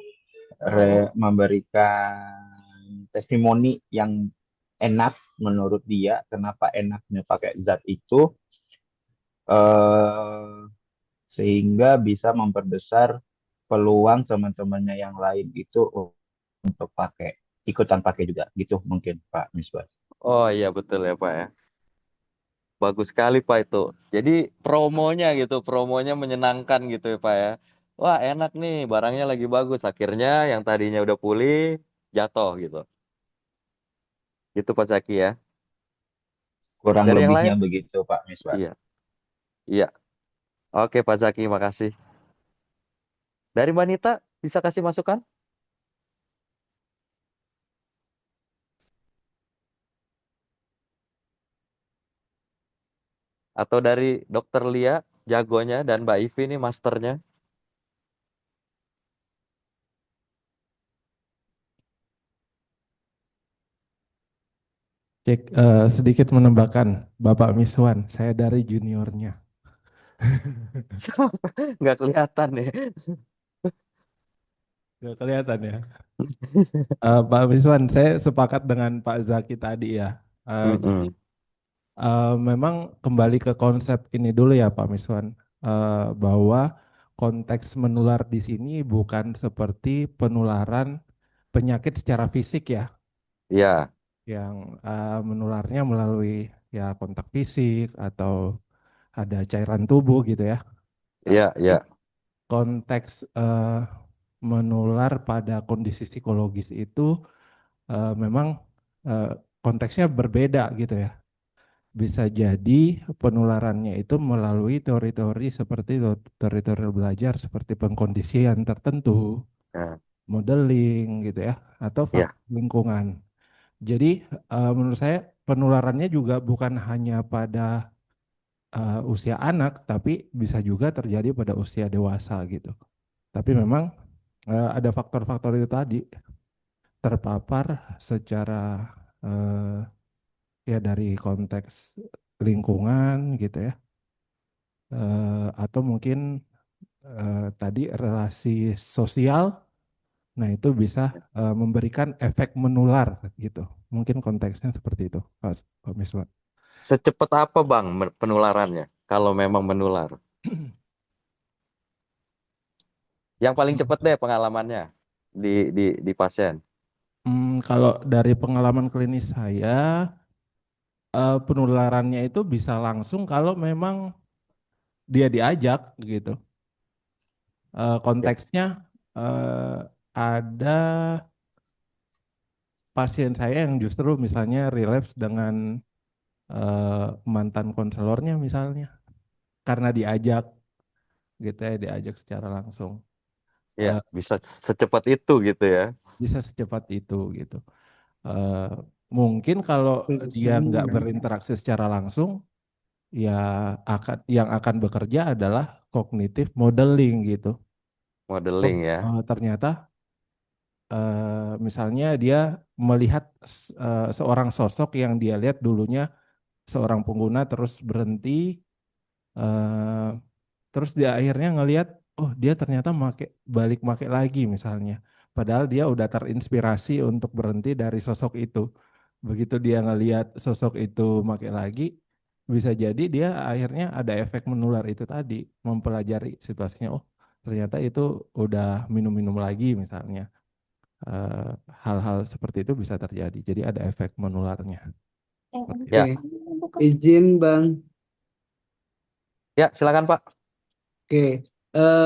testimoni yang enak menurut dia. Kenapa enaknya pakai zat itu? eh, Sehingga bisa memperbesar peluang teman-temannya yang lain itu untuk ikutan pakai juga gitu mungkin Pak Misbah. Oh iya, betul ya, Pak ya. Bagus sekali, Pak itu. Jadi promonya menyenangkan gitu ya, Pak ya. Wah, enak nih, barangnya lagi bagus. Akhirnya yang tadinya udah pulih, jatuh gitu. Gitu Pak Zaki ya. Kurang Dari yang lebihnya lain? begitu Pak Misbah. Iya, iya. Oke, Pak Zaki, makasih. Dari Mbak Nita, bisa kasih masukan? Atau dari Dokter Lia, jagonya, dan Mbak Ivi nih, masternya? Cek sedikit menambahkan, Bapak Miswan, saya dari juniornya. Nggak kelihatan ya. Nggak kelihatan ya. Pak Miswan, saya sepakat dengan Pak Zaki tadi ya. Jadi Mm-mm. memang kembali ke konsep ini dulu ya Pak Miswan, bahwa konteks menular di sini bukan seperti penularan penyakit secara fisik ya, Ya, yang menularnya melalui ya kontak fisik atau ada cairan tubuh gitu ya. ya, Tapi ya, konteks menular pada kondisi psikologis itu memang eh, konteksnya berbeda gitu ya. Bisa jadi penularannya itu melalui teori-teori seperti teori-teori belajar seperti pengkondisian tertentu, ya, modeling gitu ya, atau ya, faktor lingkungan. Jadi menurut saya penularannya juga bukan hanya pada usia anak, tapi bisa juga terjadi pada usia dewasa gitu. Tapi memang ada faktor-faktor itu tadi terpapar secara eh, ya dari konteks lingkungan gitu ya. Atau mungkin tadi relasi sosial, nah itu bisa memberikan efek menular gitu. Mungkin konteksnya seperti itu, Pak Miswa. Secepat apa Bang penularannya? Kalau memang menular. Yang paling cepat deh pengalamannya di pasien. Kalau dari pengalaman klinis saya, penularannya itu bisa langsung kalau memang dia diajak gitu. Ya, Konteksnya ada pasien saya yang justru misalnya relapse dengan mantan konselornya misalnya karena diajak gitu ya, diajak secara langsung. ya, Eh, bisa secepat itu gitu ya. Bisa secepat itu gitu. Eh, Mungkin kalau dia nggak berinteraksi secara langsung, ya yang akan bekerja adalah kognitif modeling gitu. Oh, Modeling ya. ternyata misalnya dia melihat seorang sosok yang dia lihat dulunya seorang pengguna terus berhenti, eh, terus dia akhirnya ngelihat, oh dia ternyata balik make lagi misalnya. Padahal dia udah terinspirasi untuk berhenti dari sosok itu. Begitu dia ngelihat sosok itu make lagi, bisa jadi dia akhirnya ada efek menular itu tadi, mempelajari situasinya. Oh ternyata itu udah minum-minum lagi misalnya. Eh, Hal-hal seperti itu bisa terjadi. Jadi ada efek menularnya. Seperti itu. Oke, Ya, izin Bang. ya silakan Pak. Oke,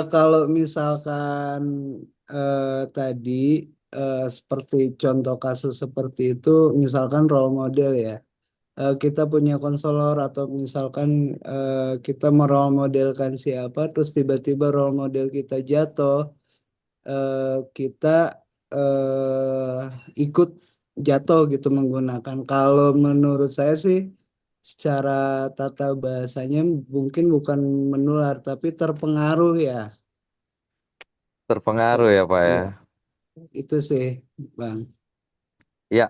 kalau misalkan tadi seperti contoh kasus seperti itu, misalkan role model ya, kita punya konselor atau misalkan kita merole modelkan siapa, terus tiba-tiba role model kita jatuh, kita eh, ikut jatuh gitu menggunakan. Kalau menurut saya sih, secara tata bahasanya mungkin bukan menular, tapi terpengaruh ya. Terpengaruh ya Pak ya. Iya, itu sih, Bang. Ya,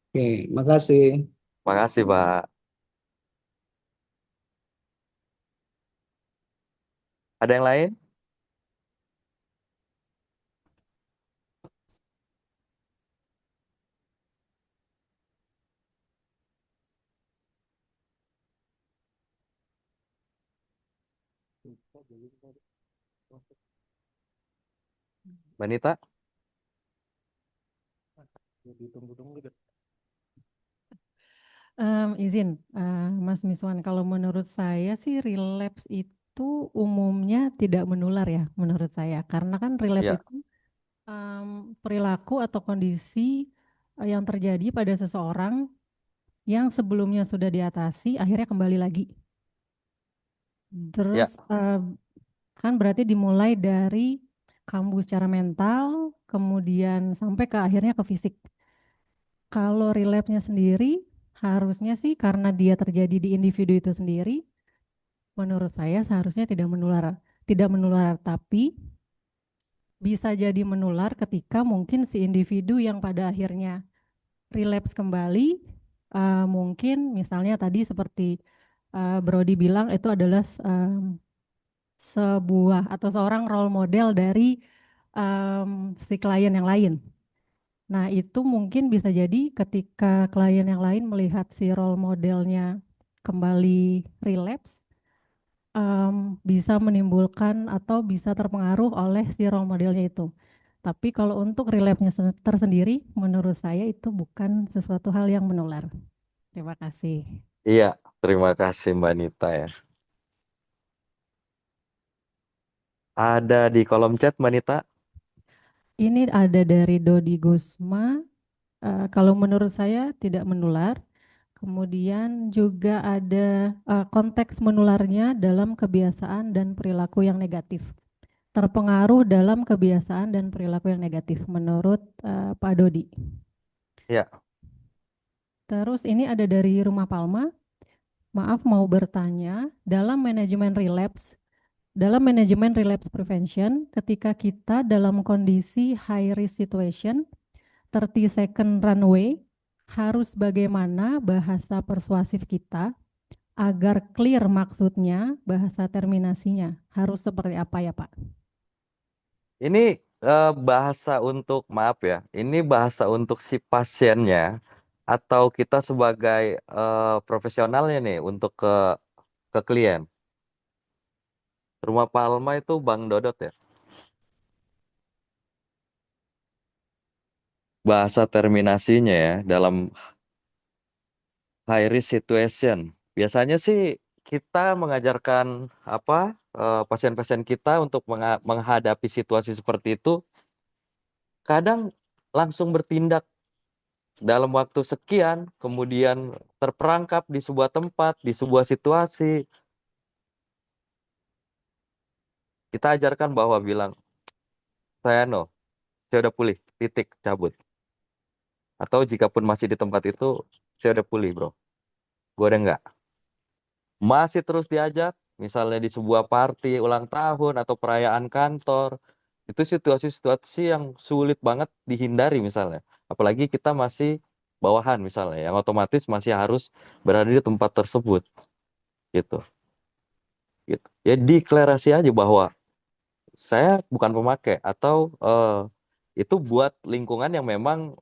Oke, makasih. makasih Pak. Ada yang lain? Mbak Nita? Izin, Mas Miswan, kalau menurut saya sih relapse itu umumnya tidak menular ya, menurut saya. Karena kan relapse Ya, itu perilaku atau kondisi yang terjadi pada seseorang yang sebelumnya sudah diatasi, akhirnya kembali lagi. ya, Terus kan berarti dimulai dari kambuh secara mental, kemudian sampai ke akhirnya ke fisik. Kalau relapse-nya sendiri, harusnya sih karena dia terjadi di individu itu sendiri, menurut saya seharusnya tidak menular. Tidak menular, tapi bisa jadi menular ketika mungkin si individu yang pada akhirnya relapse kembali, Mungkin misalnya tadi seperti Brody bilang itu adalah sebuah atau seorang role model dari si klien yang lain. Nah, itu mungkin bisa jadi ketika klien yang lain melihat si role modelnya kembali relapse, bisa menimbulkan atau bisa terpengaruh oleh si role modelnya itu. Tapi kalau untuk relapse-nya tersendiri, menurut saya itu bukan sesuatu hal yang menular. Terima kasih. Iya, terima kasih Mbak Nita ya. Ada di kolom chat Mbak Nita? Ini ada dari Dodi Gusma. Kalau menurut saya tidak menular. Kemudian juga ada konteks menularnya dalam kebiasaan dan perilaku yang negatif. Terpengaruh dalam kebiasaan dan perilaku yang negatif menurut Pak Dodi. Iya. Terus ini ada dari Rumah Palma. Maaf mau bertanya, dalam manajemen relapse prevention, ketika kita dalam kondisi high risk situation, 30 second runway, harus bagaimana bahasa persuasif kita agar clear maksudnya, bahasa terminasinya harus seperti apa ya Pak? Ini bahasa untuk, maaf ya, ini bahasa untuk si pasiennya atau kita sebagai profesionalnya nih untuk ke klien. Rumah Palma itu Bang Dodot ya. Bahasa terminasinya ya dalam high risk situation. Biasanya sih kita mengajarkan apa pasien-pasien kita untuk menghadapi situasi seperti itu kadang langsung bertindak dalam waktu sekian, kemudian terperangkap di sebuah tempat, di sebuah situasi. Kita ajarkan bahwa bilang, saya udah pulih, titik, cabut. Atau jika pun masih di tempat itu, saya udah pulih bro, gue udah enggak. Masih terus diajak, misalnya di sebuah party, ulang tahun, atau perayaan kantor, itu situasi-situasi yang sulit banget dihindari misalnya. Apalagi kita masih bawahan misalnya, yang otomatis masih harus berada di tempat tersebut. Gitu. Ya deklarasi aja bahwa saya bukan pemakai atau itu buat lingkungan yang memang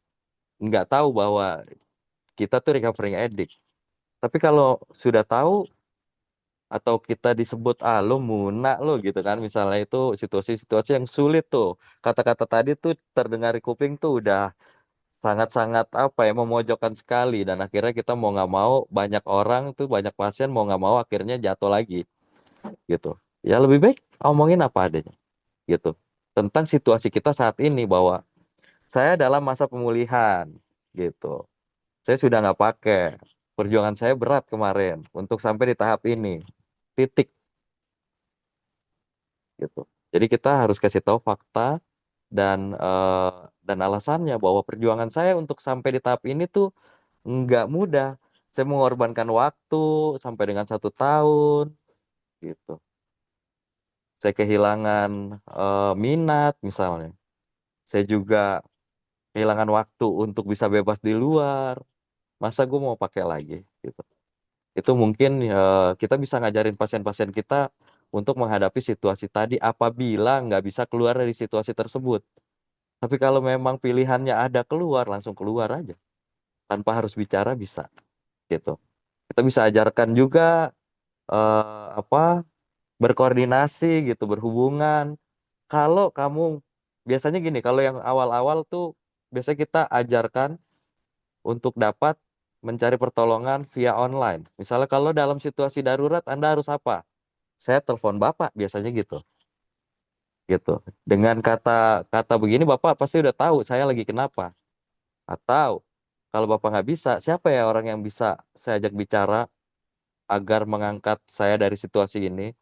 nggak tahu bahwa kita tuh recovering addict. Tapi kalau sudah tahu atau kita disebut lo muna lo gitu kan, misalnya itu situasi-situasi yang sulit tuh. Kata-kata tadi tuh terdengar di kuping tuh udah sangat-sangat apa ya, memojokkan sekali, dan akhirnya kita mau nggak mau banyak orang tuh, banyak pasien mau nggak mau akhirnya jatuh lagi gitu. Ya lebih baik omongin apa adanya gitu tentang situasi kita saat ini, bahwa saya dalam masa pemulihan gitu, saya sudah nggak pakai, perjuangan saya berat kemarin untuk sampai di tahap ini, titik gitu. Jadi kita harus kasih tahu fakta dan alasannya bahwa perjuangan saya untuk sampai di tahap ini tuh nggak mudah. Saya mengorbankan waktu sampai dengan 1 tahun gitu. Saya kehilangan minat misalnya. Saya juga kehilangan waktu untuk bisa bebas di luar. Masa gue mau pakai lagi gitu. Itu mungkin kita bisa ngajarin pasien-pasien kita untuk menghadapi situasi tadi apabila nggak bisa keluar dari situasi tersebut. Tapi kalau memang pilihannya ada keluar, langsung keluar aja. Tanpa harus bicara bisa gitu. Kita bisa ajarkan juga berkoordinasi gitu, berhubungan. Kalau kamu biasanya gini, kalau yang awal-awal tuh biasanya kita ajarkan untuk dapat mencari pertolongan via online. Misalnya kalau dalam situasi darurat Anda harus apa? Saya telepon Bapak biasanya gitu. Gitu. Dengan kata begini Bapak pasti udah tahu saya lagi kenapa. Atau kalau Bapak nggak bisa, siapa ya orang yang bisa saya ajak bicara agar mengangkat saya dari situasi ini?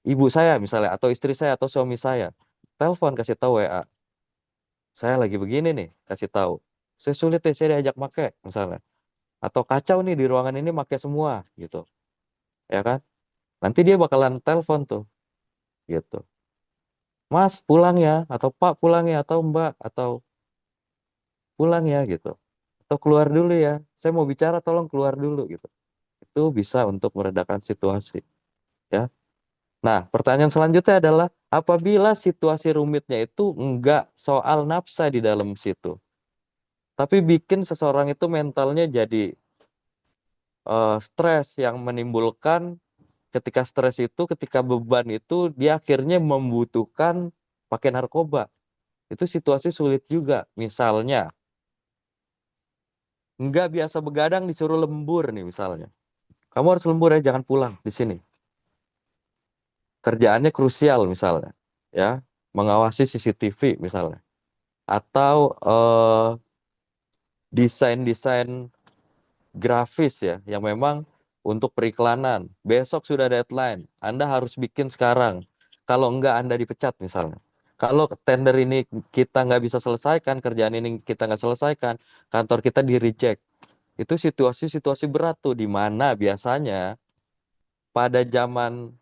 Ibu saya misalnya, atau istri saya, atau suami saya. Telepon, kasih tahu WA. Saya lagi begini nih, kasih tahu. Saya sulit deh, saya diajak make misalnya. Atau kacau nih di ruangan ini make semua gitu. Ya kan? Nanti dia bakalan telepon tuh gitu. Mas pulang ya, atau Pak pulang ya, atau Mbak, atau pulang ya gitu. atau keluar dulu ya, saya mau bicara tolong keluar dulu gitu. Itu bisa untuk meredakan situasi ya. Nah, pertanyaan selanjutnya adalah apabila situasi rumitnya itu enggak soal nafsa di dalam situ, tapi bikin seseorang itu mentalnya jadi stres yang menimbulkan ketika stres itu, ketika beban itu dia akhirnya membutuhkan pakai narkoba. Itu situasi sulit juga. Misalnya, nggak biasa begadang disuruh lembur nih misalnya. Kamu harus lembur ya, jangan pulang di sini. Kerjaannya krusial misalnya, ya, mengawasi CCTV misalnya, atau desain-desain grafis ya, yang memang untuk periklanan. Besok sudah deadline, Anda harus bikin sekarang. Kalau enggak Anda dipecat misalnya. Kalau tender ini kita nggak bisa selesaikan, kerjaan ini kita nggak selesaikan, kantor kita di-reject. Itu situasi-situasi berat tuh, di mana biasanya pada zaman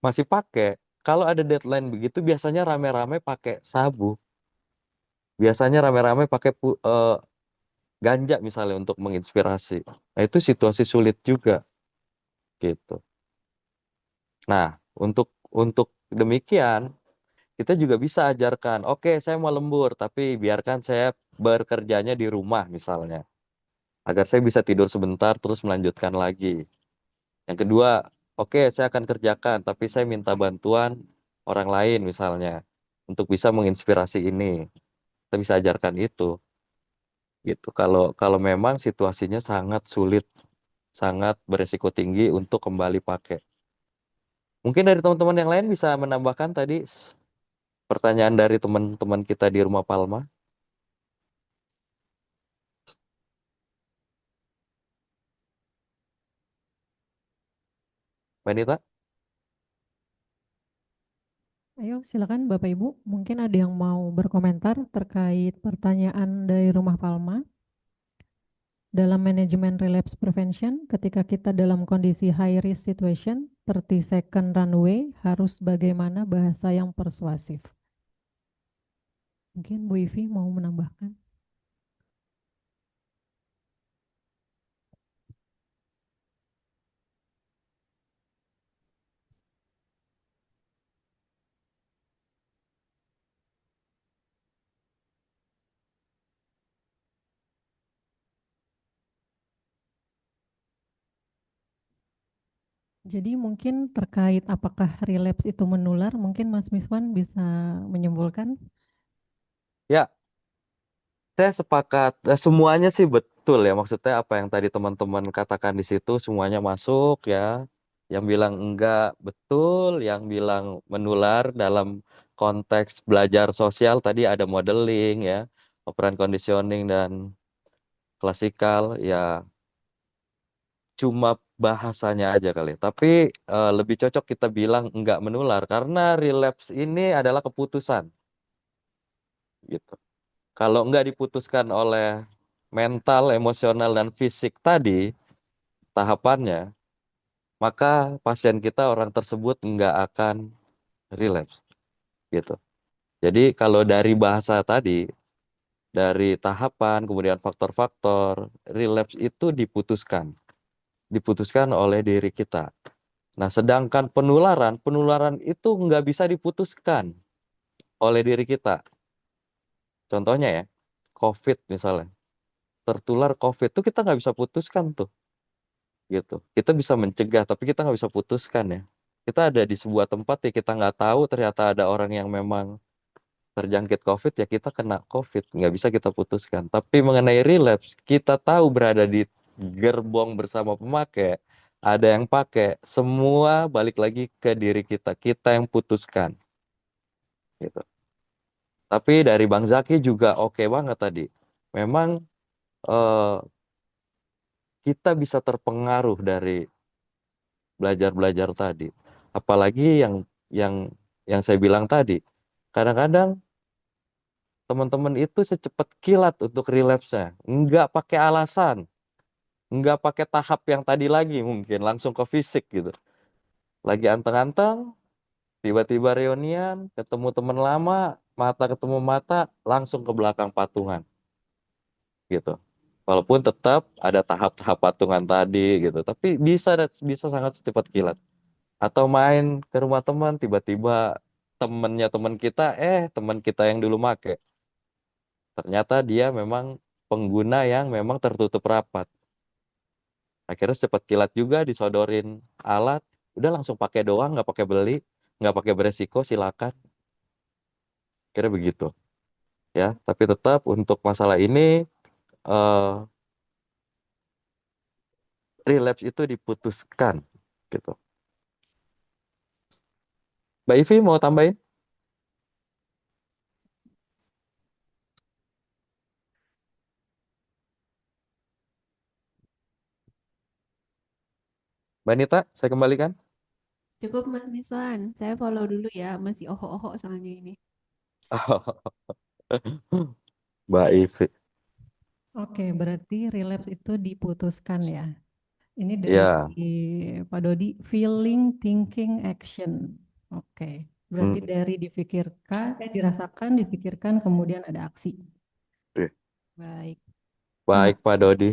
masih pakai, kalau ada deadline begitu biasanya rame-rame pakai sabu. Biasanya rame-rame pakai ganja misalnya untuk menginspirasi. Nah, itu situasi sulit juga gitu. Nah, untuk demikian kita juga bisa ajarkan, oke, saya mau lembur, tapi biarkan saya bekerjanya di rumah misalnya, agar saya bisa tidur sebentar terus melanjutkan lagi. Yang kedua, oke, saya akan kerjakan, tapi saya minta bantuan orang lain misalnya untuk bisa menginspirasi ini. Kita bisa ajarkan itu, gitu. Kalau memang situasinya sangat sulit, sangat beresiko tinggi untuk kembali pakai. Mungkin dari teman-teman yang lain bisa menambahkan tadi pertanyaan dari teman-teman kita di Rumah Palma. Mbak Nita? Ayo silakan Bapak Ibu, mungkin ada yang mau berkomentar terkait pertanyaan dari Rumah Palma. Dalam manajemen relapse prevention, ketika kita dalam kondisi high risk situation, 30 second runway harus bagaimana bahasa yang persuasif. Mungkin Bu Ivi mau menambahkan. Jadi mungkin terkait apakah relapse itu menular, mungkin Mas Miswan bisa menyimpulkan. Ya, saya sepakat. Semuanya sih betul ya. Maksudnya apa yang tadi teman-teman katakan di situ semuanya masuk ya. Yang bilang enggak betul, yang bilang menular dalam konteks belajar sosial tadi ada modeling ya, operant conditioning dan klasikal ya, cuma bahasanya aja kali. Tapi lebih cocok kita bilang enggak menular karena relapse ini adalah keputusan gitu. Kalau enggak diputuskan oleh mental, emosional, dan fisik tadi tahapannya, maka pasien kita orang tersebut enggak akan relapse gitu. Jadi kalau dari bahasa tadi, dari tahapan, kemudian faktor-faktor, relapse itu diputuskan oleh diri kita. Nah, sedangkan penularan itu nggak bisa diputuskan oleh diri kita. Contohnya ya, COVID misalnya. Tertular COVID itu kita nggak bisa putuskan tuh, gitu. Kita bisa mencegah, tapi kita nggak bisa putuskan ya. Kita ada di sebuah tempat ya kita nggak tahu ternyata ada orang yang memang terjangkit COVID ya kita kena COVID, nggak bisa kita putuskan. Tapi mengenai relapse, kita tahu berada di gerbong bersama pemakai, ada yang pakai, semua balik lagi ke diri kita yang putuskan. Gitu. Tapi dari Bang Zaki juga oke banget tadi. Memang eh, kita bisa terpengaruh dari belajar-belajar tadi. Apalagi yang saya bilang tadi. Kadang-kadang teman-teman itu secepat kilat untuk relapse-nya. Nggak pakai alasan. Nggak pakai tahap yang tadi lagi mungkin. Langsung ke fisik gitu. Lagi anteng-anteng, tiba-tiba reunian, ketemu teman lama, mata ketemu mata, langsung ke belakang patungan. gitu. Walaupun tetap ada tahap-tahap patungan tadi gitu, tapi bisa sangat secepat kilat. Atau main ke rumah teman, tiba-tiba temennya teman kita, teman kita yang dulu make. Ternyata dia memang pengguna yang memang tertutup rapat. Akhirnya secepat kilat juga disodorin alat, udah langsung pakai doang, nggak pakai beli, nggak pakai beresiko, silakan. Kira begitu ya. Tapi tetap untuk masalah ini relapse itu diputuskan gitu. Mbak Ivi mau tambahin? Mbak Nita, saya kembalikan. Cukup Mas Miswan, saya follow dulu ya, masih oho-oho soalnya ini. Mbak Ivi. Oke, berarti relapse itu diputuskan ya. Ini dari Ya, Pak Dodi, feeling, thinking, action. Oke, berarti hmm, dari dirasakan, difikirkan, kemudian ada aksi. oke. Baik. Baik Pak Dodi.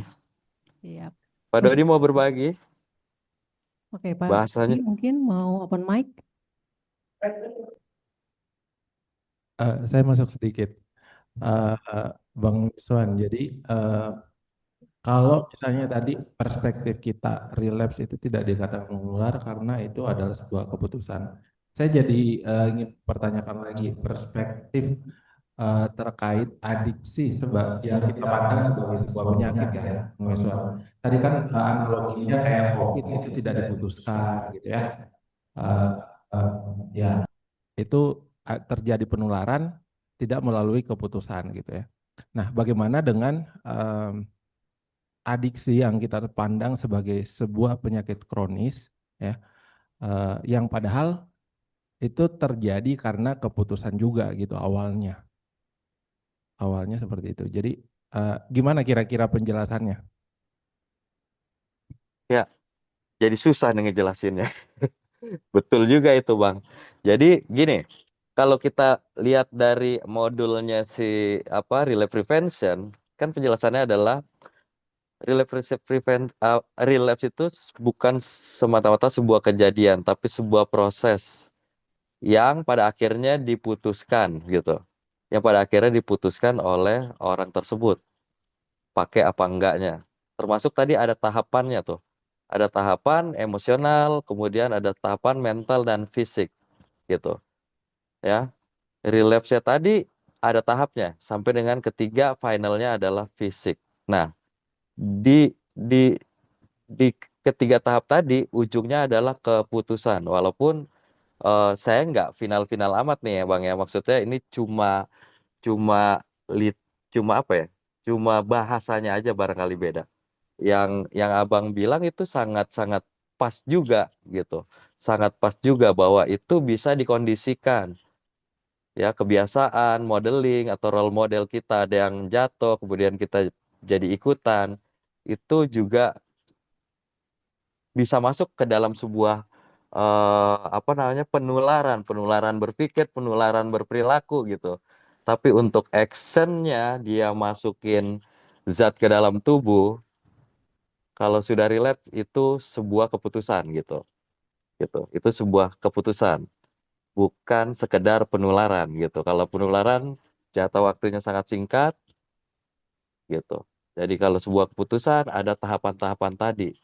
Siap. Pak Mas, Dodi mau berbagi oke, Pak bahasanya? Dodi mungkin mau open mic. Saya masuk sedikit, Bang Miswan. Jadi kalau misalnya tadi perspektif kita relapse itu tidak dikatakan menular karena itu adalah sebuah keputusan. Saya jadi ingin pertanyakan lagi perspektif terkait adiksi yang kita pandang sebagai sebuah penyakit ya, Bang Miswan. Tadi kan analoginya kayak COVID itu tidak diputuskan gitu ya. Eh, eh, ya, itu terjadi penularan tidak melalui keputusan gitu ya. Nah, bagaimana dengan adiksi yang kita pandang sebagai sebuah penyakit kronis ya, yang padahal itu terjadi karena keputusan juga gitu awalnya seperti itu. Jadi gimana kira-kira penjelasannya? Ya, jadi susah nih ngejelasinnya. Betul juga itu Bang. Jadi gini, kalau kita lihat dari modulnya si relapse prevention, kan penjelasannya adalah relapse itu bukan semata-mata sebuah kejadian, tapi sebuah proses yang pada akhirnya diputuskan gitu. Yang pada akhirnya diputuskan oleh orang tersebut, pakai apa enggaknya. Termasuk tadi ada tahapannya tuh. Ada tahapan emosional, kemudian ada tahapan mental dan fisik gitu. Ya. Relapse-nya tadi ada tahapnya sampai dengan ketiga finalnya adalah fisik. Nah, di di ketiga tahap tadi ujungnya adalah keputusan. Walaupun saya nggak final-final amat nih ya Bang ya. Maksudnya ini cuma lit cuma apa ya? Cuma bahasanya aja barangkali beda. Yang Abang bilang itu sangat-sangat pas juga gitu. Sangat pas juga bahwa itu bisa dikondisikan. Ya, kebiasaan, modeling atau role model kita ada yang jatuh, kemudian kita jadi ikutan. Itu juga bisa masuk ke dalam sebuah penularan berpikir, penularan berperilaku gitu. Tapi untuk actionnya dia masukin zat ke dalam tubuh, kalau sudah relapse itu sebuah keputusan gitu. Gitu. Itu sebuah keputusan, bukan sekedar penularan gitu. Kalau penularan jatah waktunya sangat singkat gitu. Jadi kalau sebuah keputusan ada tahapan-tahapan tadi.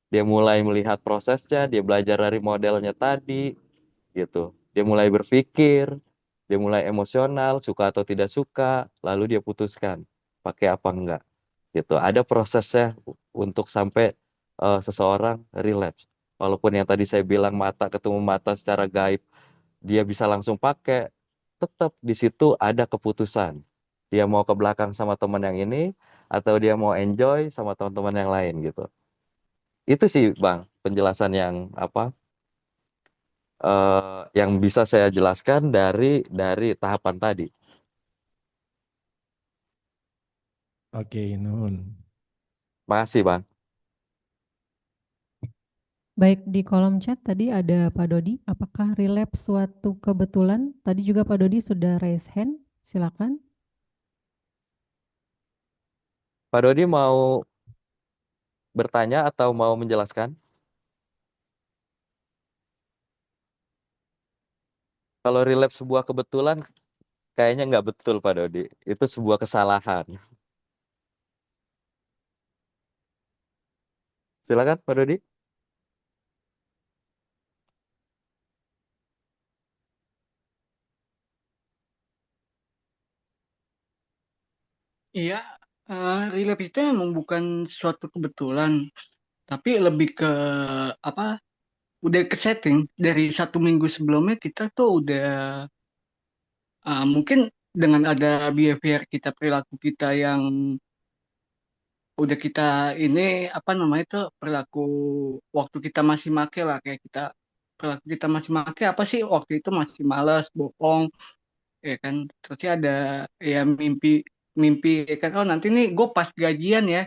Dia mulai melihat prosesnya, dia belajar dari modelnya tadi, gitu. Dia mulai berpikir, dia mulai emosional, suka atau tidak suka, lalu dia putuskan pakai apa enggak, gitu. Ada prosesnya untuk sampai seseorang relapse. Walaupun yang tadi saya bilang mata ketemu mata secara gaib, dia bisa langsung pakai, tetap di situ ada keputusan. Dia mau ke belakang sama teman yang ini, atau dia mau enjoy sama teman-teman yang lain gitu. Itu sih Bang, penjelasan yang bisa saya jelaskan dari tahapan tadi. Oke, Nun. Makasih Bang. Baik, di kolom chat tadi ada Pak Dodi. Apakah relapse suatu kebetulan? Tadi juga Pak Dodi sudah raise hand. Silakan. Pak Dodi mau bertanya atau mau menjelaskan? Kalau relapse sebuah kebetulan, kayaknya nggak betul Pak Dodi. Itu sebuah kesalahan. Silakan Pak Dodi. Iya, relapse itu memang bukan suatu kebetulan, tapi lebih ke apa? Udah ke setting dari 1 minggu sebelumnya kita tuh udah mungkin dengan ada behavior kita, perilaku kita yang udah kita ini apa namanya itu perilaku waktu kita masih make lah kayak kita perilaku kita masih make apa sih waktu itu masih malas, bohong, ya kan. Terusnya ada ya mimpi mimpi ya kan oh nanti nih gue pas gajian ya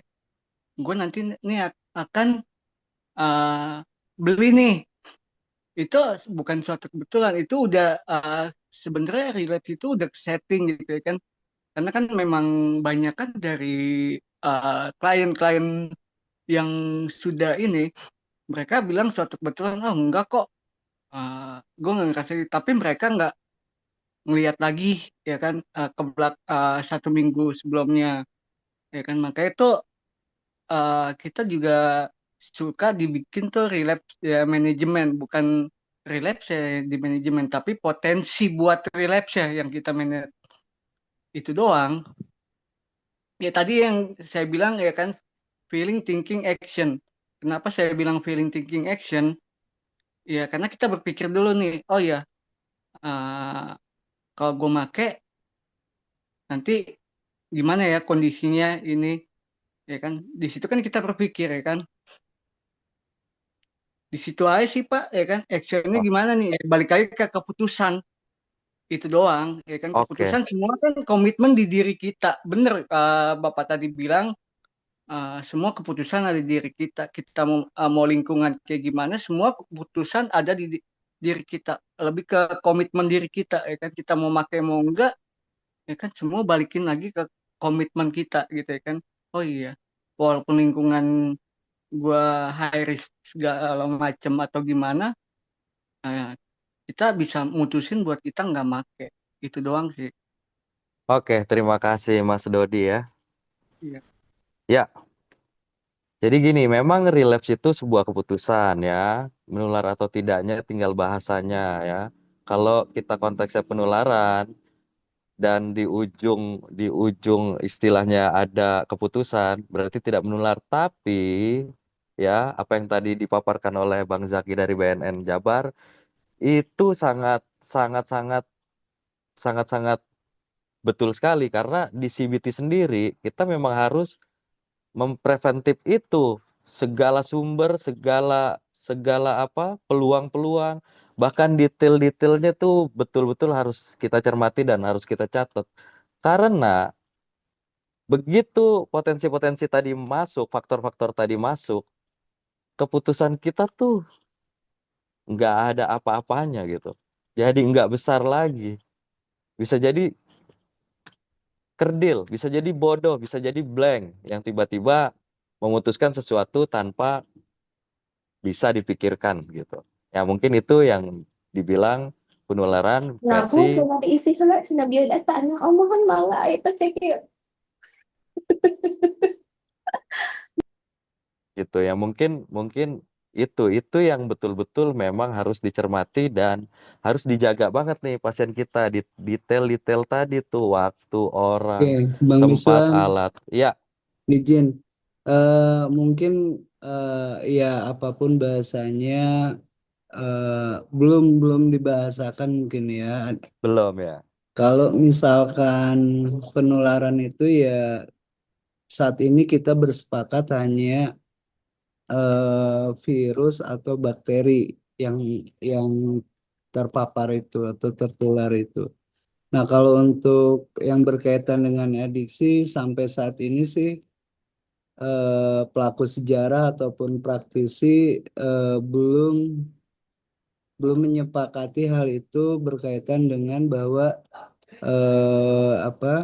gue nanti nih akan uh, beli nih itu bukan suatu kebetulan itu udah sebenarnya relapse itu udah setting gitu ya kan karena kan memang banyak kan dari klien-klien yang sudah ini mereka bilang suatu kebetulan oh enggak kok gue nggak ngerasa gitu. Tapi mereka nggak ngelihat lagi ya kan ke 1 minggu sebelumnya ya kan makanya itu kita juga suka dibikin tuh relapse ya manajemen bukan relapse ya di manajemen tapi potensi buat relapse ya yang kita manage itu doang ya tadi yang saya bilang ya kan feeling thinking action kenapa saya bilang feeling thinking action ya karena kita berpikir dulu nih oh ya uh, kalau gue make nanti gimana ya kondisinya ini ya kan di situ kan kita berpikir ya kan di situ aja sih Pak ya kan actionnya Oh, gimana nih ya, balik lagi ke keputusan itu doang ya kan oke. keputusan semua kan komitmen di diri kita bener Bapak tadi bilang semua keputusan ada di diri kita kita mau lingkungan kayak gimana semua keputusan ada di diri kita lebih ke komitmen diri kita ya kan kita mau pakai mau enggak ya kan semua balikin lagi ke komitmen kita gitu ya kan oh iya walaupun lingkungan gua high risk segala macam atau gimana eh, kita bisa mutusin buat kita nggak make itu doang sih. Oke, terima kasih Mas Dodi ya. Iya. Ya, jadi gini, memang relapse itu sebuah keputusan ya. Menular atau tidaknya tinggal bahasanya ya. Kalau kita konteksnya penularan dan di ujung istilahnya ada keputusan, berarti tidak menular. Tapi ya, apa yang tadi dipaparkan oleh Bang Zaki dari BNN Jabar itu sangat sangat sangat sangat sangat betul sekali karena di CBT sendiri kita memang harus mempreventif itu segala sumber, segala segala apa peluang-peluang, bahkan detail-detailnya tuh betul-betul harus kita cermati dan harus kita catat. Karena begitu potensi-potensi tadi masuk, faktor-faktor tadi masuk, keputusan kita tuh nggak ada apa-apanya gitu. Jadi nggak besar lagi. Bisa jadi kerdil, bisa jadi bodoh, bisa jadi blank yang tiba-tiba memutuskan sesuatu tanpa bisa dipikirkan gitu. Ya mungkin itu yang dibilang penularan Nah, aku versi cuma diisi hela cina biar datanya omongan malah itu kayak gitu ya. Mungkin mungkin itu yang betul-betul memang harus dicermati dan harus dijaga banget nih pasien kita di detail-detail tadi tuh waktu, Oke, orang, Bang tempat, Miswan, alat. Ya, izin. Mungkin ya apapun bahasanya belum belum dibahasakan mungkin ya. belum ya. Kalau misalkan penularan itu ya saat ini kita bersepakat hanya virus atau bakteri yang yang terpapar itu atau tertular itu. Nah, kalau untuk yang berkaitan dengan adiksi sampai saat ini sih pelaku sejarah ataupun praktisi belum belum menyepakati hal itu berkaitan dengan bahwa apa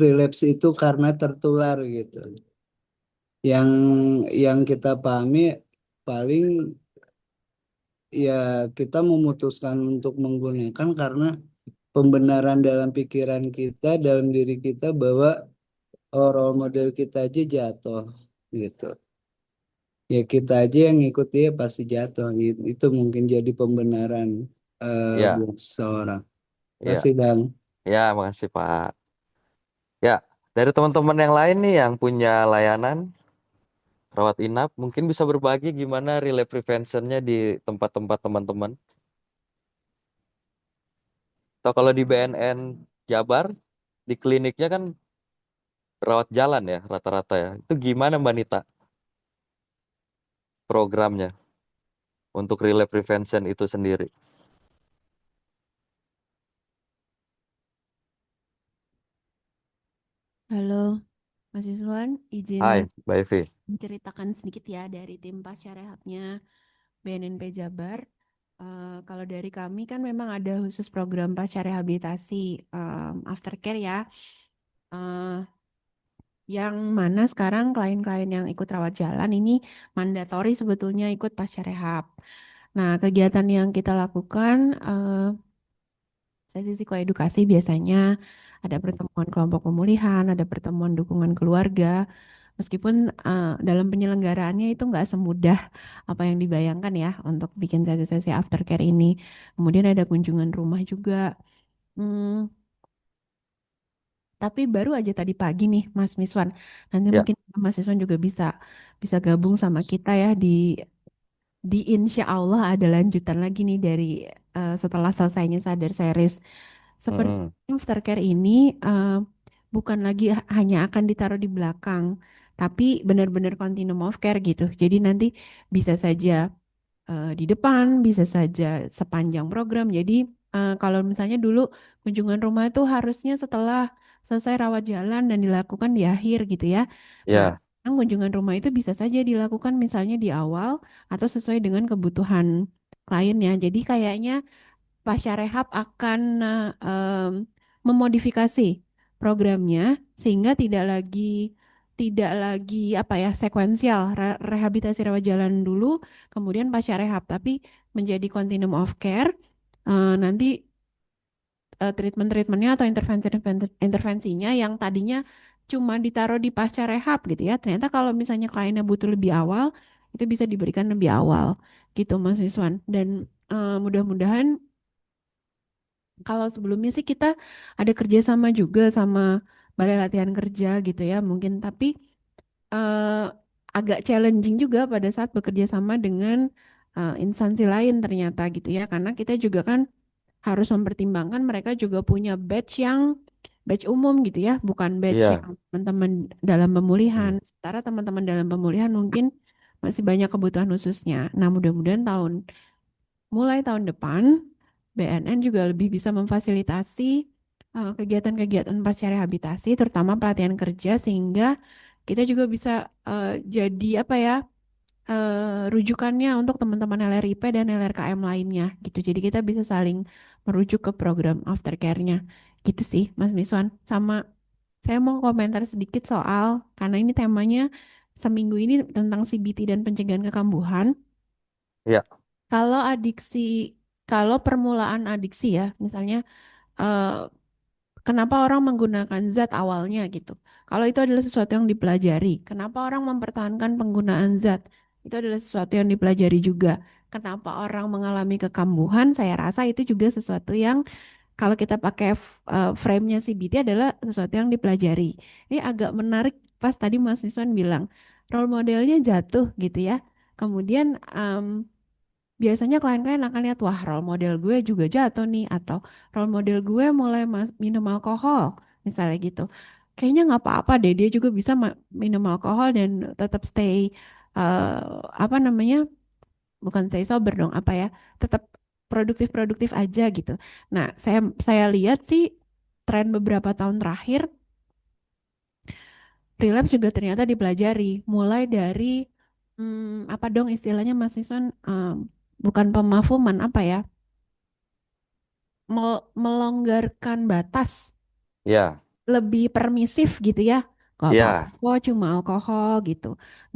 relapse itu karena tertular gitu. Yang yang kita pahami paling ya kita memutuskan untuk menggunakan karena pembenaran dalam pikiran kita, dalam diri kita bahwa role model kita aja jatuh gitu. Ya kita aja yang ngikut dia pasti jatuh gitu. Itu mungkin jadi pembenaran Ya, buat seseorang. Terima ya, kasih Bang. ya, makasih Pak. Ya, dari teman-teman yang lain nih yang punya layanan rawat inap, mungkin bisa berbagi gimana relay preventionnya di tempat-tempat teman-teman. Atau kalau di BNN Jabar, di kliniknya kan rawat jalan ya rata-rata ya. Itu gimana Mbak Nita programnya untuk relay prevention itu sendiri? Halo, Mas Yuswan, izin Hai, Mbak Evi. menceritakan sedikit ya dari tim Pasca Rehabnya BNNP Jabar. Kalau dari kami kan memang ada khusus program pasca rehabilitasi aftercare ya, eh, yang mana sekarang klien-klien yang ikut rawat jalan ini mandatori sebetulnya ikut pasca rehab. Nah, kegiatan yang kita lakukan sesi psikoedukasi biasanya ada pertemuan kelompok pemulihan, ada pertemuan dukungan keluarga. Meskipun dalam penyelenggaraannya itu nggak semudah apa yang dibayangkan ya untuk bikin sesi-sesi aftercare ini. Kemudian ada kunjungan rumah juga. Hmm, tapi baru aja tadi pagi nih Mas Miswan. Nanti Ya, mungkin Mas Miswan juga bisa bisa gabung sama kita ya di insya Allah ada lanjutan lagi nih dari setelah selesainya Sadar Series. Seperti mm-mm. aftercare ini bukan lagi hanya akan ditaruh di belakang, tapi benar-benar continuum of care gitu. Jadi nanti bisa saja di depan, bisa saja sepanjang program. Jadi kalau misalnya dulu kunjungan rumah itu harusnya setelah selesai rawat jalan dan dilakukan di akhir gitu ya. Nah, Ya, sekarang kunjungan rumah itu bisa saja dilakukan misalnya di awal atau sesuai dengan kebutuhan kliennya. Jadi kayaknya Pasca Rehab akan memodifikasi programnya sehingga tidak lagi apa ya sekuensial rehabilitasi rawat jalan dulu kemudian pasca rehab tapi menjadi continuum of care. Nanti treatment-treatmentnya atau intervensinya yang tadinya cuma ditaruh di pasca rehab gitu ya ternyata kalau misalnya kliennya butuh lebih awal itu bisa diberikan lebih awal gitu Mas Wiswan dan mudah-mudahan kalau sebelumnya sih kita ada kerjasama juga sama Balai Latihan Kerja gitu ya mungkin tapi eh, agak challenging juga pada saat bekerja sama dengan instansi lain ternyata gitu ya karena kita juga kan harus mempertimbangkan mereka juga punya batch umum gitu ya bukan batch iya. yang teman-teman dalam pemulihan Hmm. sementara teman-teman dalam pemulihan mungkin masih banyak kebutuhan khususnya. Nah mudah-mudahan mulai tahun depan, BNN juga lebih bisa memfasilitasi kegiatan-kegiatan pasca rehabilitasi, terutama pelatihan kerja, sehingga kita juga bisa jadi apa ya rujukannya untuk teman-teman LRIP dan LRKM lainnya, gitu. Jadi kita bisa saling merujuk ke program aftercare-nya, gitu sih, Mas Miswan. Sama saya mau komentar sedikit soal karena ini temanya seminggu ini tentang CBT dan pencegahan kekambuhan. Ya, Kalau adiksi, kalau permulaan adiksi ya, misalnya eh, kenapa orang menggunakan zat awalnya gitu. Kalau itu adalah sesuatu yang dipelajari, kenapa orang mempertahankan penggunaan zat? Itu adalah sesuatu yang dipelajari juga. Kenapa orang mengalami kekambuhan? Saya rasa itu juga sesuatu yang kalau kita pakai frame-nya CBT adalah sesuatu yang dipelajari. Ini agak menarik pas tadi Mas Niswan bilang role modelnya jatuh gitu ya. Kemudian biasanya klien-klien akan lihat, wah role model gue juga jatuh nih, atau role model gue mulai minum alkohol, misalnya gitu. Kayaknya nggak apa-apa deh, dia juga bisa minum alkohol dan tetap stay, apa namanya, bukan stay sober dong, apa ya, tetap produktif-produktif aja gitu. Nah, saya lihat sih tren beberapa tahun terakhir, relapse juga ternyata dipelajari, mulai dari, apa dong istilahnya Mas Wisman, bukan pemafuman, apa ya, melonggarkan batas ya, lebih permisif gitu ya. Gak apa-apa Ya, kok cuma alkohol gitu.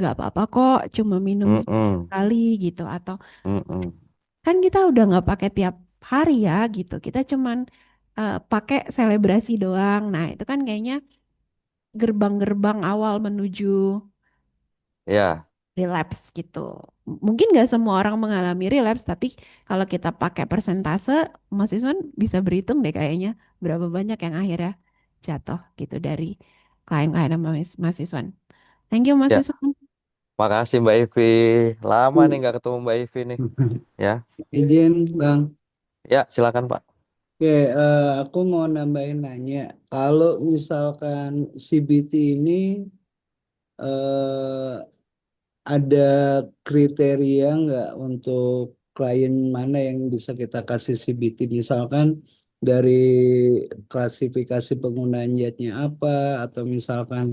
Gak apa-apa kok cuma minum mm-mm, sekali gitu. Atau mm-mm. kan kita udah nggak pakai tiap hari ya gitu. Kita cuman pakai selebrasi doang. Nah itu kan kayaknya gerbang-gerbang awal menuju Ya, relapse gitu. Mungkin nggak semua orang mengalami relapse, tapi kalau kita pakai persentase, Mas Iswan bisa berhitung deh kayaknya berapa banyak yang akhirnya jatuh gitu dari klien-klien Mas Iswan. Thank you Mas ya. Iswan. Makasih Mbak Ivi. Lama nih nggak ketemu Mbak Ivi nih. Ya, Izin Bang. ya silakan Pak. Oke, aku mau nambahin nanya. Kalau misalkan CBT ini eh, ada kriteria nggak untuk klien mana yang bisa kita kasih CBT? Misalkan dari klasifikasi penggunaan jetnya apa, atau misalkan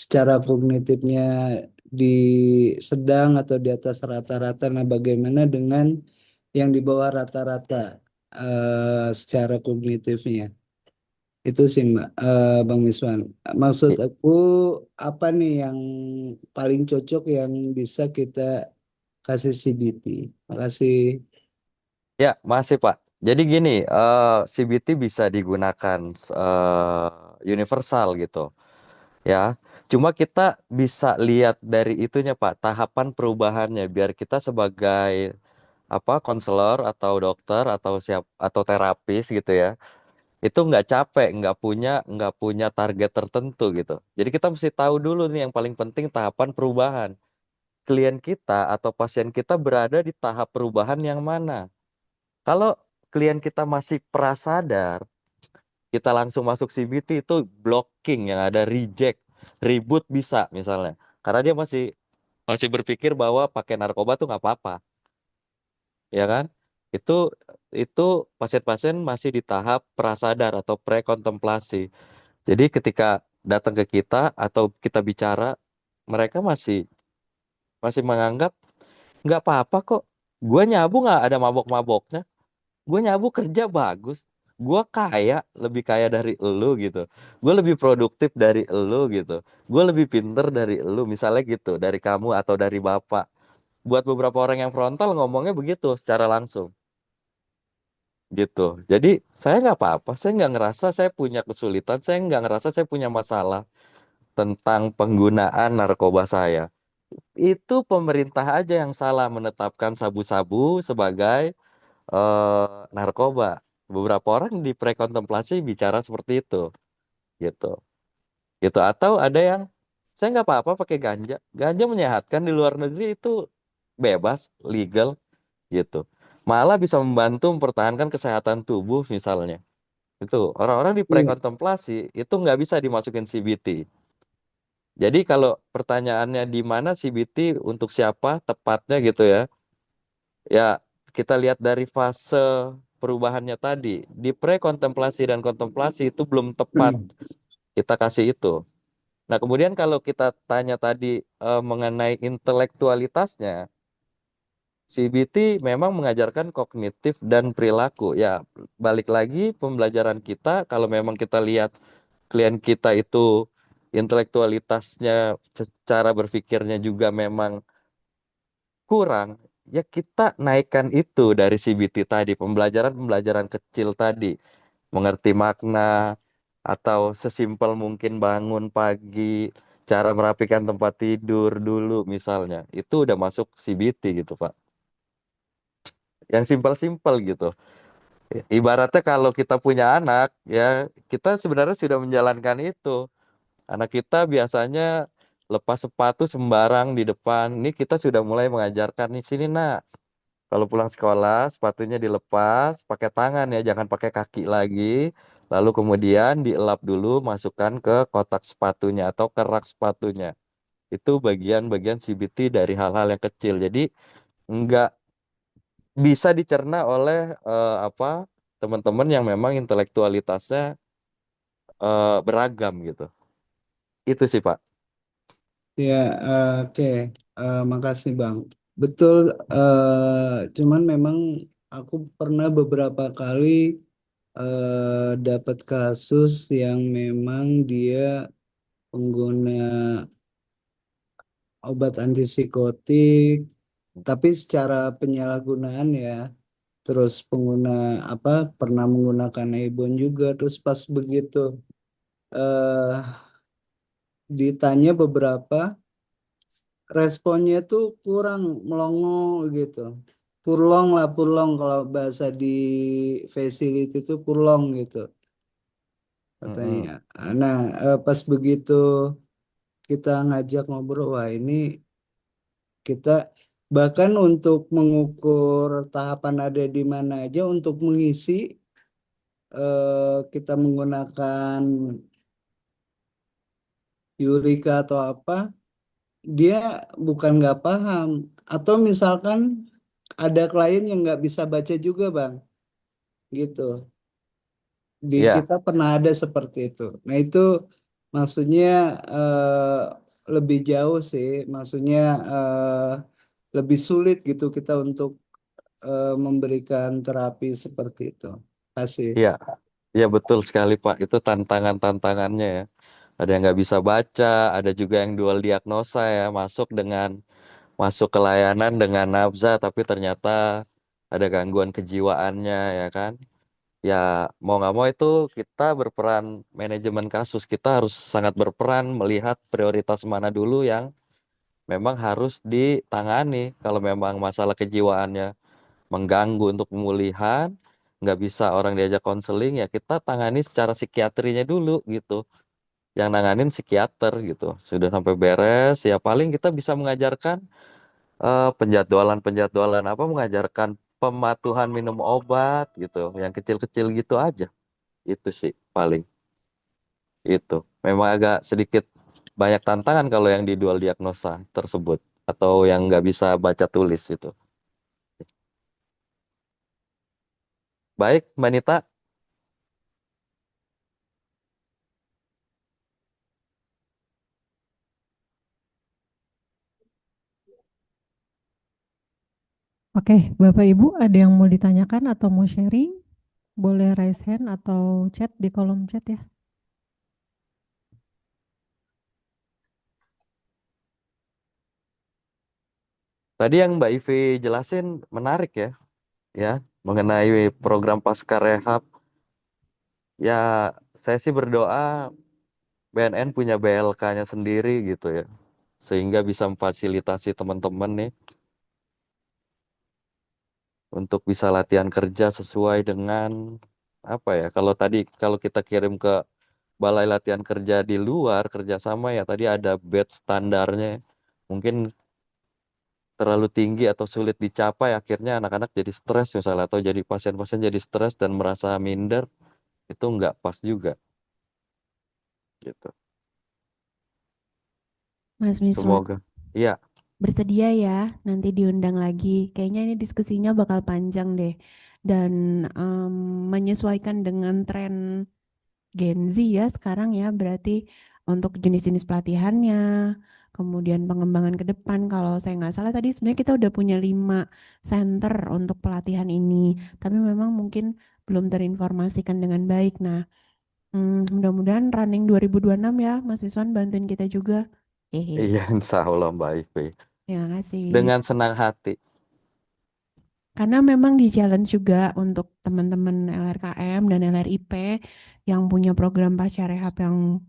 secara kognitifnya di sedang atau di atas rata-rata. Nah, bagaimana dengan yang di bawah rata-rata secara kognitifnya? Itu sih Mbak, Bang Miswan. Maksud I- aku apa nih yang paling cocok yang bisa kita kasih CBT? Makasih. Ya, masih Pak. Jadi gini, CBT bisa digunakan eh, universal gitu, ya. Cuma kita bisa lihat dari itunya Pak, tahapan perubahannya, biar kita sebagai apa konselor atau dokter atau atau terapis gitu ya, itu nggak capek, nggak punya target tertentu gitu. Jadi kita mesti tahu dulu nih yang paling penting tahapan perubahan. Klien kita atau pasien kita berada di tahap perubahan yang mana? Kalau klien kita masih prasadar, kita langsung masuk CBT itu blocking yang ada reject, reboot bisa misalnya. Karena dia masih masih berpikir bahwa pakai narkoba tuh nggak apa-apa, ya kan? Itu itu pasien-pasien masih di tahap prasadar atau prekontemplasi. Jadi ketika datang ke kita atau kita bicara, mereka masih masih menganggap nggak apa-apa kok. Gue nyabu nggak ada mabok-maboknya. Gue nyabu kerja bagus. Gue kaya, lebih kaya dari elu gitu. Gue lebih produktif dari elu gitu. Gue lebih pinter dari elu, misalnya gitu, dari kamu atau dari bapak. Buat beberapa orang yang frontal ngomongnya begitu secara langsung gitu. Jadi saya nggak apa-apa, saya nggak ngerasa saya punya kesulitan, saya nggak ngerasa saya punya masalah tentang penggunaan narkoba saya. Itu pemerintah aja yang salah menetapkan sabu-sabu sebagai narkoba. Beberapa orang di prekontemplasi bicara seperti itu, gitu. Gitu. Atau ada yang saya nggak apa-apa pakai ganja. Ganja menyehatkan di luar negeri itu bebas, legal, gitu. Malah bisa membantu mempertahankan kesehatan tubuh misalnya. Itu orang-orang di Iya. prekontemplasi itu nggak bisa dimasukin CBT. Jadi kalau pertanyaannya di mana CBT untuk siapa tepatnya gitu ya, ya kita lihat dari fase perubahannya tadi. Di prekontemplasi dan kontemplasi itu belum tepat kita kasih itu. Nah, kemudian kalau kita tanya tadi mengenai intelektualitasnya, CBT memang mengajarkan kognitif dan perilaku. Ya, balik lagi pembelajaran kita, kalau memang kita lihat klien kita itu intelektualitasnya, cara berpikirnya juga memang kurang, ya kita naikkan itu dari CBT tadi, pembelajaran-pembelajaran kecil tadi, mengerti makna, atau sesimpel mungkin bangun pagi, cara merapikan tempat tidur dulu misalnya, itu udah masuk CBT gitu Pak. Yang simpel-simpel gitu. Ibaratnya kalau kita punya anak, ya kita sebenarnya sudah menjalankan itu. Anak kita biasanya lepas sepatu sembarang di depan. Ini kita sudah mulai mengajarkan nih sini nak. Kalau pulang sekolah, sepatunya dilepas, pakai tangan ya, jangan pakai kaki lagi. Lalu kemudian dielap dulu, masukkan ke kotak sepatunya atau ke rak sepatunya. Itu bagian-bagian CBT dari hal-hal yang kecil. Jadi nggak bisa dicerna oleh apa teman-teman yang memang intelektualitasnya beragam gitu. Itu sih Pak. Ya, oke. Makasih Bang. Betul, cuman memang aku pernah beberapa kali dapat kasus yang memang dia pengguna obat antipsikotik, tapi secara penyalahgunaan ya. Terus pengguna apa pernah menggunakan Ebon juga. Terus pas begitu eh ditanya beberapa, responnya tuh kurang melongo gitu. Purlong lah, purlong kalau bahasa di facility itu purlong gitu katanya. Nah, pas begitu kita ngajak ngobrol, wah ini kita bahkan untuk mengukur tahapan ada di mana aja untuk mengisi, kita menggunakan Eureka atau apa, dia bukan nggak paham. Atau misalkan ada klien yang nggak bisa baca juga, Bang, gitu. Di Iya, kita pernah ada seperti itu. Nah itu maksudnya lebih jauh sih, maksudnya lebih sulit gitu kita untuk memberikan terapi seperti itu. Kasih. iya, iya betul sekali Pak. Itu tantangannya ya. Ada yang nggak bisa baca, ada juga yang dual diagnosa ya, masuk ke layanan dengan nafza, tapi ternyata ada gangguan kejiwaannya ya kan. Ya mau nggak mau itu kita berperan manajemen kasus, kita harus sangat berperan melihat prioritas mana dulu yang memang harus ditangani. Kalau memang masalah kejiwaannya mengganggu untuk pemulihan, nggak bisa orang diajak konseling, ya kita tangani secara psikiatrinya dulu gitu. Yang nanganin psikiater gitu. Sudah sampai beres, ya paling kita bisa mengajarkan penjadwalan apa, mengajarkan pematuhan minum obat gitu, yang kecil-kecil gitu aja. Itu sih paling itu. Memang agak sedikit banyak tantangan kalau yang di dual diagnosa tersebut atau yang nggak bisa baca tulis itu. Baik, Mbak Nita. Oke, Bapak Ibu ada yang mau ditanyakan atau mau sharing? Boleh raise hand atau chat di kolom chat ya. Tadi yang Mbak Ivi jelasin menarik ya, mengenai program pasca rehab. Ya, saya sih berdoa BNN punya BLK-nya sendiri gitu ya, sehingga bisa memfasilitasi teman-teman nih untuk bisa latihan kerja sesuai dengan apa ya, kalau kita kirim ke balai latihan kerja di luar kerjasama ya, tadi ada batch standarnya, mungkin terlalu tinggi atau sulit dicapai, akhirnya anak-anak jadi stres misalnya, atau jadi pasien-pasien jadi stres dan merasa minder, itu nggak pas juga gitu. Mas Miswan, Semoga iya. bersedia ya nanti diundang lagi. Kayaknya ini diskusinya bakal panjang deh. Dan menyesuaikan dengan tren Gen Z ya sekarang ya, berarti untuk jenis-jenis pelatihannya, kemudian pengembangan ke depan. Kalau saya nggak salah tadi sebenarnya kita udah punya 5 center untuk pelatihan ini, tapi memang mungkin belum terinformasikan dengan baik. Nah, mudah-mudahan running 2026 ya, Mas Iswan bantuin kita juga. Hehe. Iya, insya Allah Mbak Ivi. Terima kasih. Dengan senang hati. Karena memang di challenge juga untuk teman-teman LRKM dan LRIP yang punya program pasca rehab yang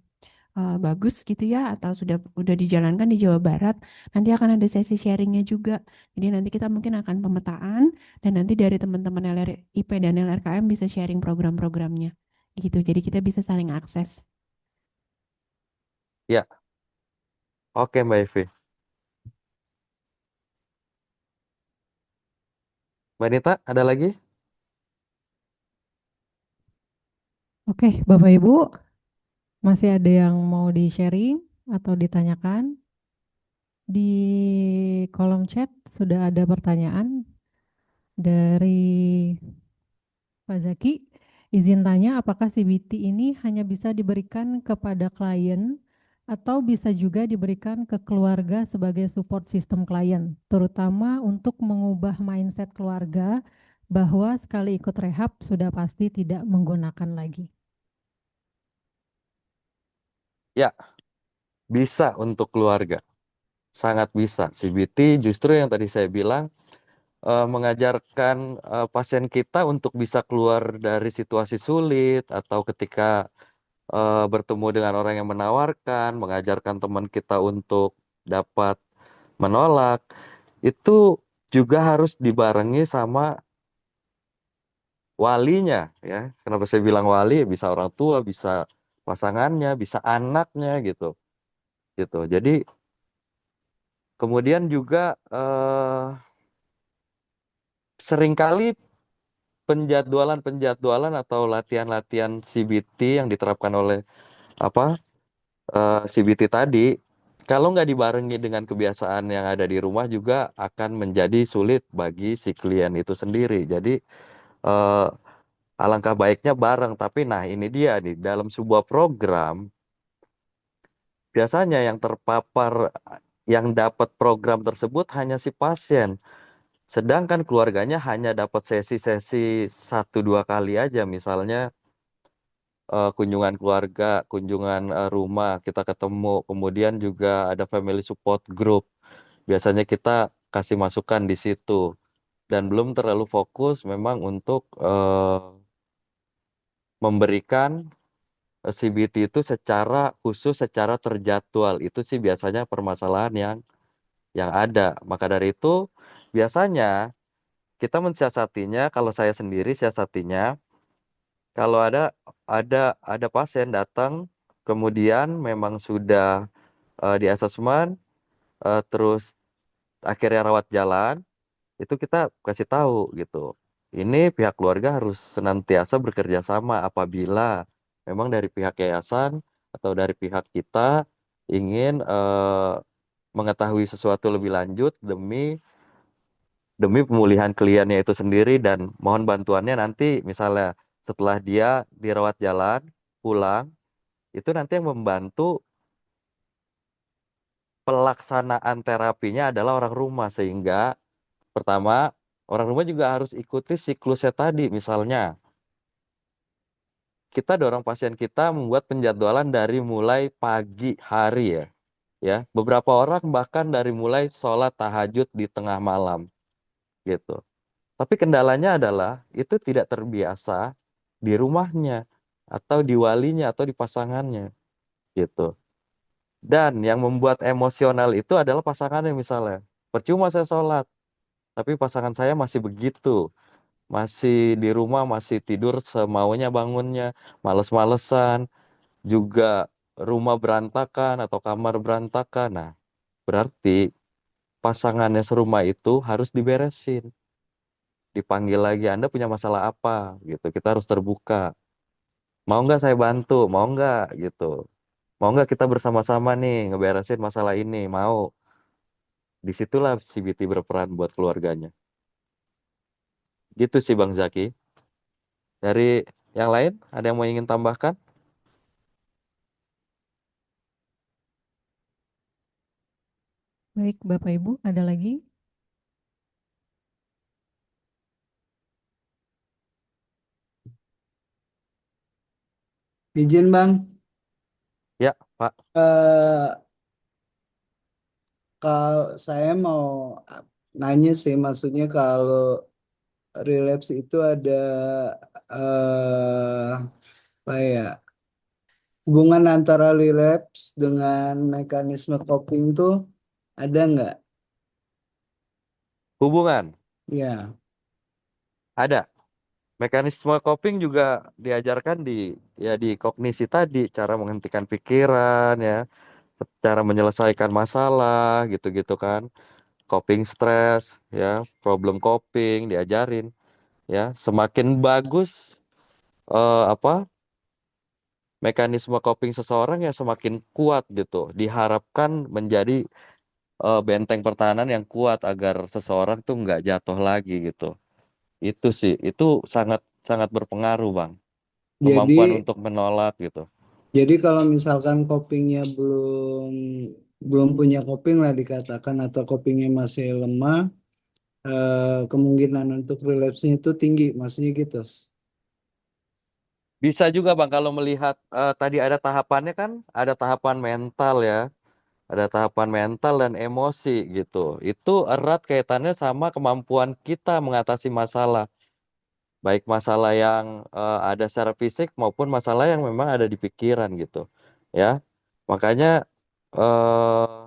bagus gitu ya, atau udah dijalankan di Jawa Barat, nanti akan ada sesi sharingnya juga. Jadi nanti kita mungkin akan pemetaan dan nanti dari teman-teman LRIP dan LRKM bisa sharing program-programnya gitu. Jadi kita bisa saling akses. Ya, oke Mbak Ivi. Mbak Nita, ada lagi? Oke, Bapak Ibu, masih ada yang mau di-sharing atau ditanyakan? Di kolom chat sudah ada pertanyaan dari Pak Zaki. Izin tanya, apakah CBT ini hanya bisa diberikan kepada klien atau bisa juga diberikan ke keluarga sebagai support system klien, terutama untuk mengubah mindset keluarga bahwa sekali ikut rehab sudah pasti tidak menggunakan lagi? Ya, bisa untuk keluarga. Sangat bisa. CBT justru yang tadi saya bilang mengajarkan pasien kita untuk bisa keluar dari situasi sulit atau ketika bertemu dengan orang yang menawarkan, mengajarkan teman kita untuk dapat menolak, itu juga harus dibarengi sama walinya ya. Kenapa saya bilang wali? Bisa orang tua, bisa pasangannya, bisa anaknya gitu. Gitu. Jadi kemudian juga seringkali penjadwalan atau latihan-latihan CBT yang diterapkan oleh CBT tadi, kalau nggak dibarengi dengan kebiasaan yang ada di rumah juga akan menjadi sulit bagi si klien itu sendiri. Jadi eh, alangkah baiknya bareng. Tapi nah ini dia nih, dalam sebuah program biasanya yang terpapar, yang dapat program tersebut hanya si pasien. Sedangkan keluarganya hanya dapat sesi-sesi 1-2 kali aja, misalnya kunjungan keluarga, kunjungan rumah, kita ketemu, kemudian juga ada family support group. Biasanya kita kasih masukan di situ dan belum terlalu fokus memang untuk memberikan CBT itu secara khusus, secara terjadwal. Itu sih biasanya permasalahan yang ada. Maka dari itu biasanya kita mensiasatinya, kalau saya sendiri siasatinya, kalau ada pasien datang kemudian memang sudah di asesmen terus akhirnya rawat jalan, itu kita kasih tahu gitu. Ini pihak keluarga harus senantiasa bekerja sama apabila memang dari pihak yayasan atau dari pihak kita ingin mengetahui sesuatu lebih lanjut demi pemulihan kliennya itu sendiri, dan mohon bantuannya nanti misalnya setelah dia dirawat jalan pulang, itu nanti yang membantu pelaksanaan terapinya adalah orang rumah, sehingga pertama orang rumah juga harus ikuti siklusnya tadi. Misalnya kita dorong pasien kita membuat penjadwalan dari mulai pagi hari ya beberapa orang bahkan dari mulai sholat tahajud di tengah malam gitu. Tapi kendalanya adalah itu tidak terbiasa di rumahnya atau di walinya atau di pasangannya gitu. Dan yang membuat emosional itu adalah pasangannya misalnya. Percuma saya sholat, tapi pasangan saya masih begitu. Masih di rumah, masih tidur semaunya bangunnya, males-malesan, juga rumah berantakan atau kamar berantakan. Nah, berarti pasangannya serumah itu harus diberesin. Dipanggil lagi, Anda punya masalah apa gitu. Kita harus terbuka. Mau nggak saya bantu? Mau nggak gitu. Mau nggak kita bersama-sama nih ngeberesin masalah ini? Mau. Disitulah CBT berperan buat keluarganya. Gitu sih Bang Zaki. Dari yang lain, ada yang mau ingin tambahkan? Baik, Bapak Ibu, ada lagi? Izin Bang, Ya, Pak. eh kalau saya mau nanya sih, maksudnya kalau relapse itu ada apa ya, hubungan antara relapse dengan mekanisme coping tuh ada nggak? Hubungan. Ya, Ada. Mekanisme coping juga diajarkan di kognisi tadi, cara menghentikan pikiran ya, cara menyelesaikan masalah gitu-gitu kan. Coping stress ya, problem coping diajarin ya. Semakin bagus mekanisme coping seseorang ya semakin kuat gitu. Diharapkan menjadi benteng pertahanan yang kuat agar seseorang tuh nggak jatuh lagi gitu. Itu sih, itu sangat sangat berpengaruh, Bang. Kemampuan jadi untuk menolak gitu. jadi kalau misalkan copingnya belum belum punya coping lah dikatakan, atau copingnya masih lemah, kemungkinan untuk relapse-nya itu tinggi, maksudnya gitu. Bisa juga Bang kalau melihat tadi ada tahapannya kan, ada tahapan mental ya, ada tahapan mental dan emosi gitu. Itu erat kaitannya sama kemampuan kita mengatasi masalah, baik masalah yang ada secara fisik maupun masalah yang memang ada di pikiran gitu, ya. Makanya eh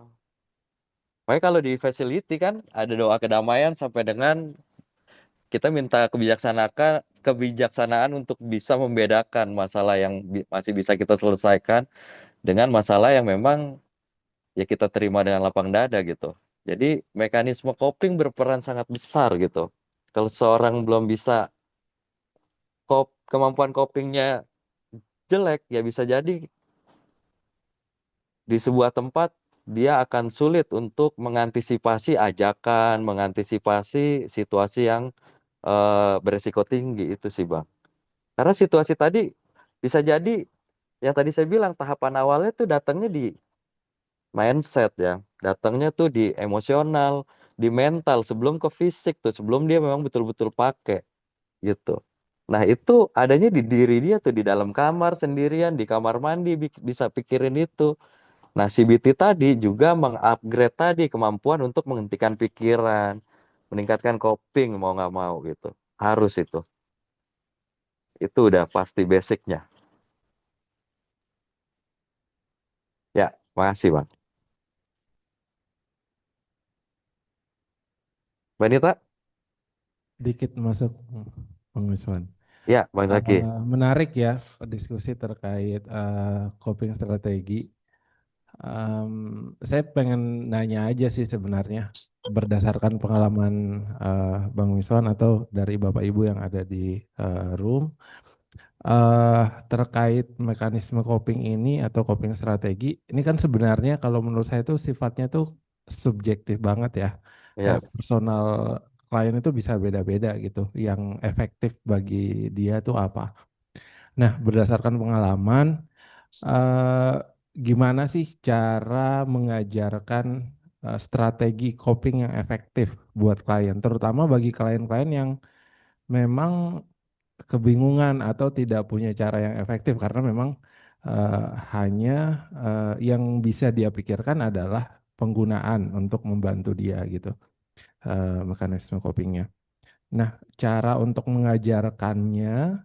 makanya kalau di facility kan ada doa kedamaian sampai dengan kita minta kebijaksanaan untuk bisa membedakan masalah yang masih bisa kita selesaikan dengan masalah yang memang ya kita terima dengan lapang dada gitu. Jadi mekanisme coping berperan sangat besar gitu. Kalau seorang belum bisa kemampuan copingnya jelek, ya bisa jadi di sebuah tempat dia akan sulit untuk mengantisipasi ajakan, mengantisipasi situasi yang beresiko tinggi itu sih Bang. Karena situasi tadi bisa jadi yang tadi saya bilang tahapan awalnya tuh datangnya di mindset ya, datangnya tuh di emosional, di mental sebelum ke fisik tuh, sebelum dia memang betul-betul pakai gitu. Nah itu adanya di diri dia tuh di dalam kamar sendirian, di kamar mandi bisa pikirin itu. Nah CBT tadi juga mengupgrade tadi kemampuan untuk menghentikan pikiran, meningkatkan coping mau nggak mau gitu. Harus itu. Itu udah pasti basicnya. Ya, makasih Bang. Mbak Nita? Dikit masuk, Bang Wiswan. Ya, Bang Zaki. Menarik ya diskusi terkait coping strategi. Saya pengen nanya aja sih sebenarnya berdasarkan pengalaman Bang Wiswan atau dari Bapak Ibu yang ada di room terkait mekanisme coping ini atau coping strategi. Ini kan sebenarnya kalau menurut saya itu sifatnya tuh subjektif banget ya. Ya, Kayak personal klien itu bisa beda-beda gitu. Yang efektif bagi dia tuh apa. Nah, berdasarkan pengalaman, eh, gimana sih cara mengajarkan strategi coping yang efektif buat klien, terutama bagi klien-klien yang memang kebingungan atau tidak punya cara yang efektif karena memang eh, hanya yang bisa dia pikirkan adalah penggunaan untuk membantu dia gitu, mekanisme copingnya. Nah, cara untuk mengajarkannya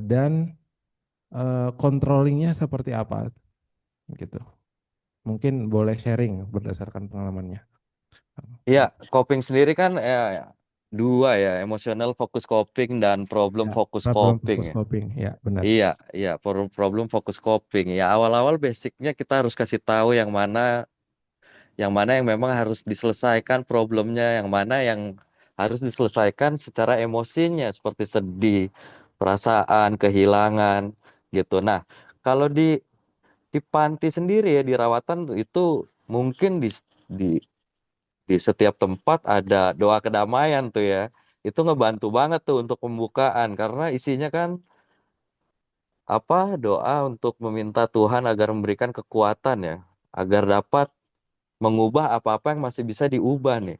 dan controllingnya seperti apa gitu. Mungkin boleh sharing berdasarkan pengalamannya. iya, coping sendiri kan dua ya, emotional focus coping dan problem Ya, focus problem coping focus ya. coping, ya benar. Iya, iya, problem focus coping. Ya awal-awal basicnya kita harus kasih tahu yang mana yang memang harus diselesaikan problemnya, yang mana yang harus diselesaikan secara emosinya seperti sedih, perasaan, kehilangan gitu. Nah, kalau di panti sendiri ya di rawatan itu mungkin di di setiap tempat ada doa kedamaian tuh ya. Itu ngebantu banget tuh untuk pembukaan karena isinya kan apa doa untuk meminta Tuhan agar memberikan kekuatan ya, agar dapat mengubah apa-apa yang masih bisa diubah nih.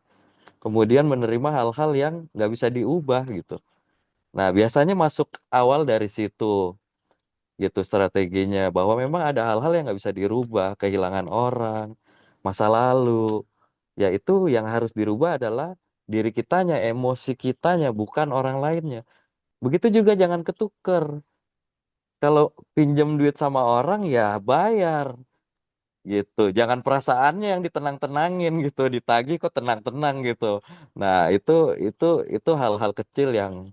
Kemudian menerima hal-hal yang nggak bisa diubah gitu. Nah biasanya masuk awal dari situ gitu strateginya bahwa memang ada hal-hal yang nggak bisa dirubah, kehilangan orang, masa lalu. Ya itu yang harus dirubah adalah diri kitanya, emosi kitanya, bukan orang lainnya. Begitu juga jangan ketuker. Kalau pinjam duit sama orang ya bayar gitu. Jangan perasaannya yang ditenang-tenangin gitu, ditagih kok tenang-tenang gitu. Nah, itu hal-hal kecil yang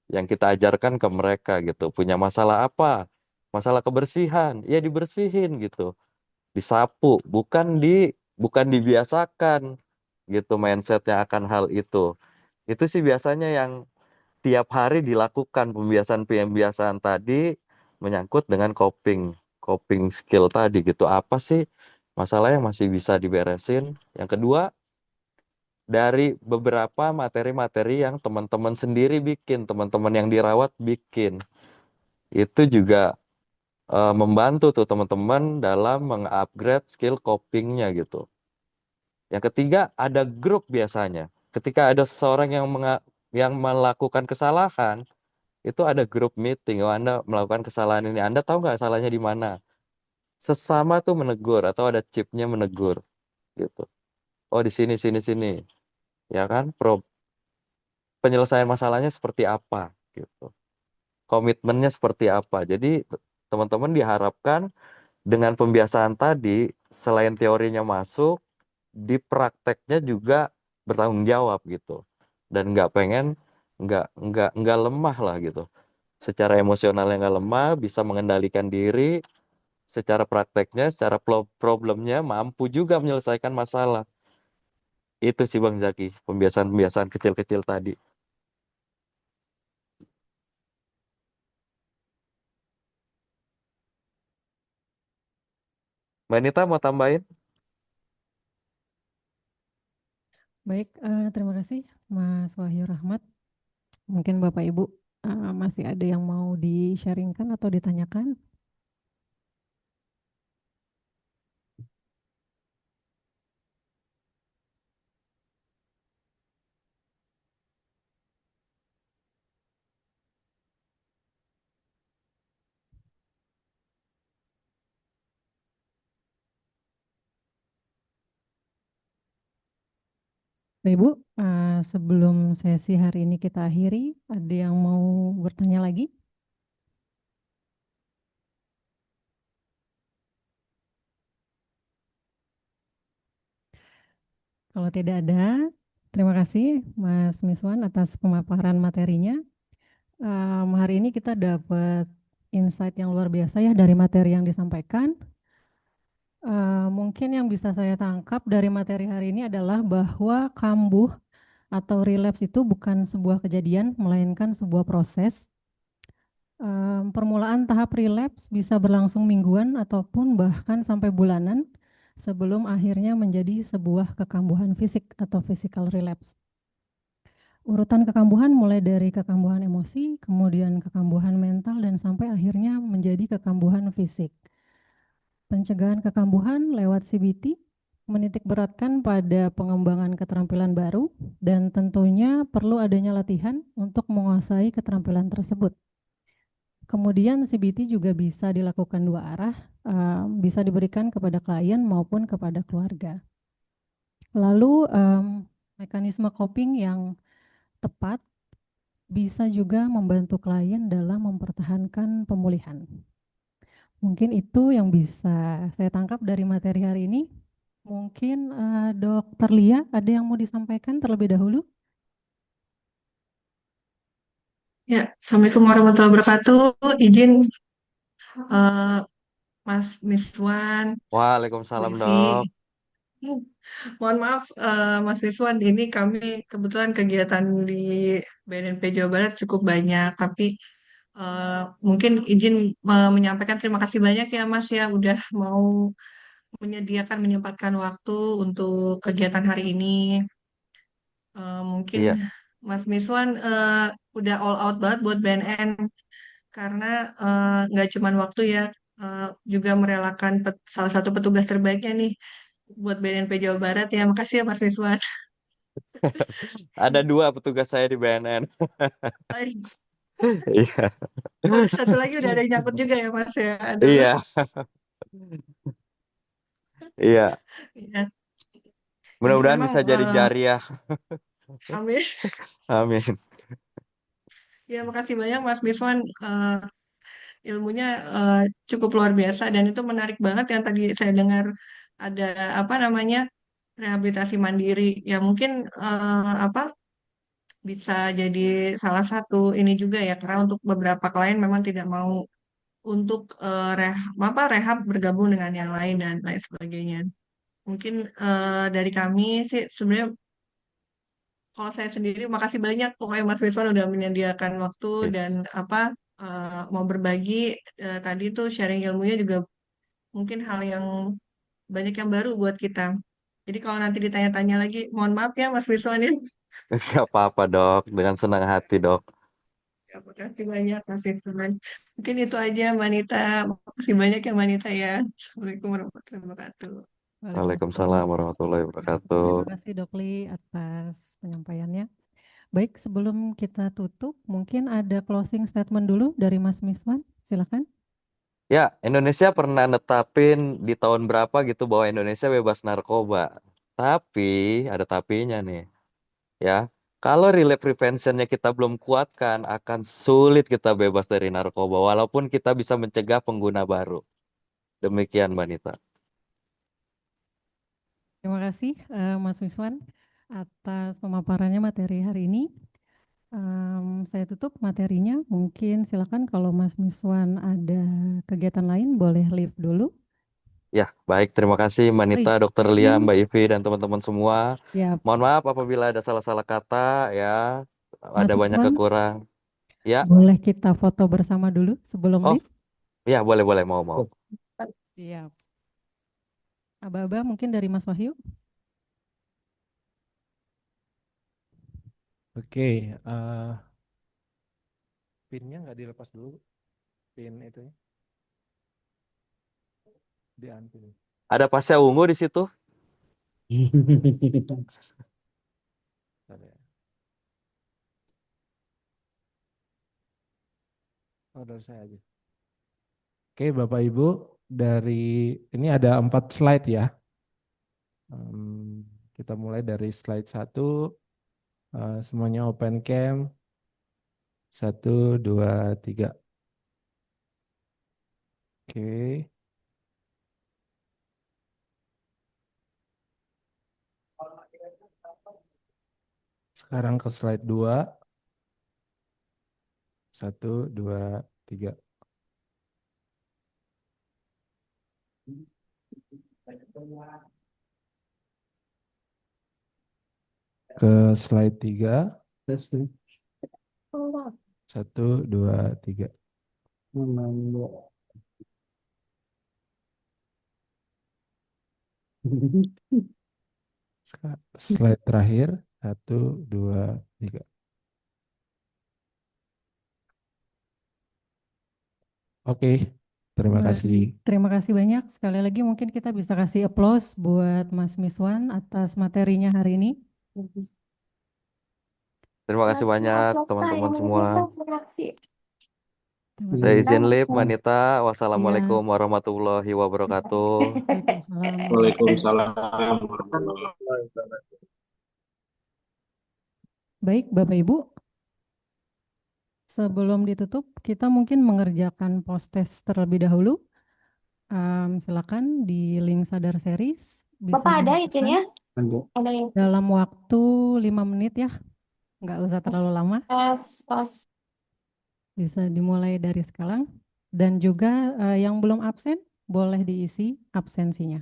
kita ajarkan ke mereka gitu. Punya masalah apa? Masalah kebersihan, ya dibersihin gitu. Disapu, bukan dibiasakan gitu mindsetnya akan hal itu. Itu sih biasanya yang tiap hari dilakukan pembiasaan-pembiasaan tadi menyangkut dengan coping skill tadi gitu. Apa sih masalah yang masih bisa diberesin? Yang kedua, dari beberapa materi-materi yang teman-teman sendiri bikin, teman-teman yang dirawat bikin. Itu juga membantu tuh teman-teman dalam mengupgrade skill copingnya gitu. Yang ketiga, ada grup biasanya. Ketika ada seseorang yang melakukan kesalahan, itu ada grup meeting. Oh, Anda melakukan kesalahan ini. Anda tahu nggak salahnya di mana? Sesama tuh menegur atau ada chipnya menegur gitu. Oh, di sini sini sini. Ya kan? Penyelesaian masalahnya seperti apa gitu. Komitmennya seperti apa. Jadi teman-teman diharapkan dengan pembiasaan tadi, selain teorinya masuk, di prakteknya juga bertanggung jawab gitu. Dan nggak lemah lah gitu. Secara emosionalnya nggak lemah, bisa mengendalikan diri, secara prakteknya, secara problemnya mampu juga menyelesaikan masalah. Itu sih Bang Zaki, pembiasaan-pembiasaan kecil-kecil tadi. Mbak Nita mau tambahin? Baik, terima kasih Mas Wahyu Rahmat. Mungkin Bapak Ibu masih ada yang mau di-sharingkan atau ditanyakan? Bapak Ibu, sebelum sesi hari ini kita akhiri, ada yang mau bertanya lagi? Kalau tidak ada, terima kasih Mas Miswan atas pemaparan materinya. Hari ini kita dapat insight yang luar biasa ya dari materi yang disampaikan. Mungkin yang bisa saya tangkap dari materi hari ini adalah bahwa kambuh atau relapse itu bukan sebuah kejadian, melainkan sebuah proses. Permulaan tahap relapse bisa berlangsung mingguan ataupun bahkan sampai bulanan sebelum akhirnya menjadi sebuah kekambuhan fisik atau physical relapse. Urutan kekambuhan mulai dari kekambuhan emosi, kemudian kekambuhan mental, dan sampai akhirnya menjadi kekambuhan fisik. Pencegahan kekambuhan lewat CBT menitik beratkan pada pengembangan keterampilan baru dan tentunya perlu adanya latihan untuk menguasai keterampilan tersebut. Kemudian CBT juga bisa dilakukan dua arah, bisa diberikan kepada klien maupun kepada keluarga. Lalu mekanisme coping yang tepat bisa juga membantu klien dalam mempertahankan pemulihan. Mungkin itu yang bisa saya tangkap dari materi hari ini. Mungkin Dr. Lia ada yang mau disampaikan terlebih dahulu? Ya, Assalamualaikum warahmatullahi wabarakatuh. Izin eh, Mas Miswan, Bu Waalaikumsalam Ivi. dok. Mohon maaf Mas Miswan, ini kami kebetulan kegiatan di BNNP Jawa Barat cukup banyak, tapi mungkin izin menyampaikan terima kasih banyak ya Mas ya udah mau menyempatkan waktu untuk kegiatan hari ini. Mungkin Iya, Mas Miswan udah all out banget buat BNN. Karena nggak cuma waktu ya, juga merelakan salah satu petugas terbaiknya nih buat BNNP Jawa Barat ya. Makasih ya Mas Wiswan. ada 2 petugas saya di BNN. Iya, Oh, satu lagi udah ada yang nyangkut juga ya Mas ya. Aduh. iya, iya. Iya. Jadi Mudah-mudahan memang bisa jadi jariah. amin. Amin. Ya makasih banyak Mas Miswan. Ilmunya cukup luar biasa dan itu menarik banget yang tadi saya dengar ada apa namanya rehabilitasi mandiri. Ya mungkin apa bisa jadi salah satu ini juga ya karena untuk beberapa klien memang tidak mau untuk rehab bergabung dengan yang lain dan lain sebagainya. Mungkin dari kami sih sebenarnya kalau saya sendiri makasih banyak pokoknya Mas Wiswan udah menyediakan waktu dan Yes. apa mau berbagi tadi tuh sharing ilmunya juga mungkin hal yang banyak yang baru buat kita. Jadi kalau nanti ditanya-tanya lagi, mohon maaf ya Mas Wiswan ya. Gak apa-apa dok, dengan senang hati dok. Terima kasih banyak Mas Wiswan. Mungkin itu aja Mbak Nita. Makasih banyak ya Mbak Nita ya. Assalamualaikum warahmatullahi wabarakatuh. Waalaikumsalam warahmatullahi wabarakatuh. Terima kasih Dokli atas penyampaiannya. Baik, sebelum kita tutup, mungkin ada closing statement dulu dari Mas Miswan. Silakan. Ya, Indonesia pernah netapin di tahun berapa gitu bahwa Indonesia bebas narkoba. Tapi, ada tapinya nih. Ya, kalau relapse preventionnya kita belum kuatkan, akan sulit kita bebas dari narkoba, walaupun kita bisa mencegah pengguna baru. Demikian, Mbak Nita. Terima kasih Mas Miswan atas pemaparannya materi hari ini. Saya tutup materinya. Mungkin silakan kalau Mas Miswan ada kegiatan lain boleh leave dulu. Ya, baik. Terima kasih Mbak Nita, Baik. Dr. Lia, Mbak Ivi, dan teman-teman semua. Ya, Mohon maaf apabila ada salah-salah kata, ya. Mas Ada banyak Miswan, kekurang. Ya, boleh kita foto bersama dulu sebelum oh, leave? ya boleh-boleh, mau. Siap. Aba-aba mungkin dari Mas Wahyu. Oke, pinnya nggak dilepas dulu, pin itu di unpin. Ada Pasya Ungu di situ. Ada ya. Oh, dari saya aja. Oke, Bapak Ibu, dari ini ada 4 slide ya. Kita mulai dari slide 1, semuanya open cam. 1, 2, 3. Oke. Sekarang ke slide 2. 1, 2, 3. Ke slide 3. 1, 2, 3. Slide terakhir. 1, 2, 3. Oke, terima Baik, kasih. terima kasih banyak. Sekali lagi mungkin kita bisa kasih applause buat Mas Miswan atas materinya hari ini. Terima kasih banyak teman-teman semua. Terima Saya kasih. izin leave, Mbak Nita. Iya. Wassalamualaikum warahmatullahi wabarakatuh. Waalaikumsalam. Waalaikumsalam warahmatullahi wabarakatuh. Baik, Bapak Ibu. Sebelum ditutup, kita mungkin mengerjakan post test terlebih dahulu. Silakan di link Sadar Series. Bisa Bapak ada dilakukan izinnya? Ada ya. dalam waktu 5 menit ya. Nggak usah terlalu lama. Pas. Bisa dimulai dari sekarang. Dan juga yang belum absen, boleh diisi absensinya.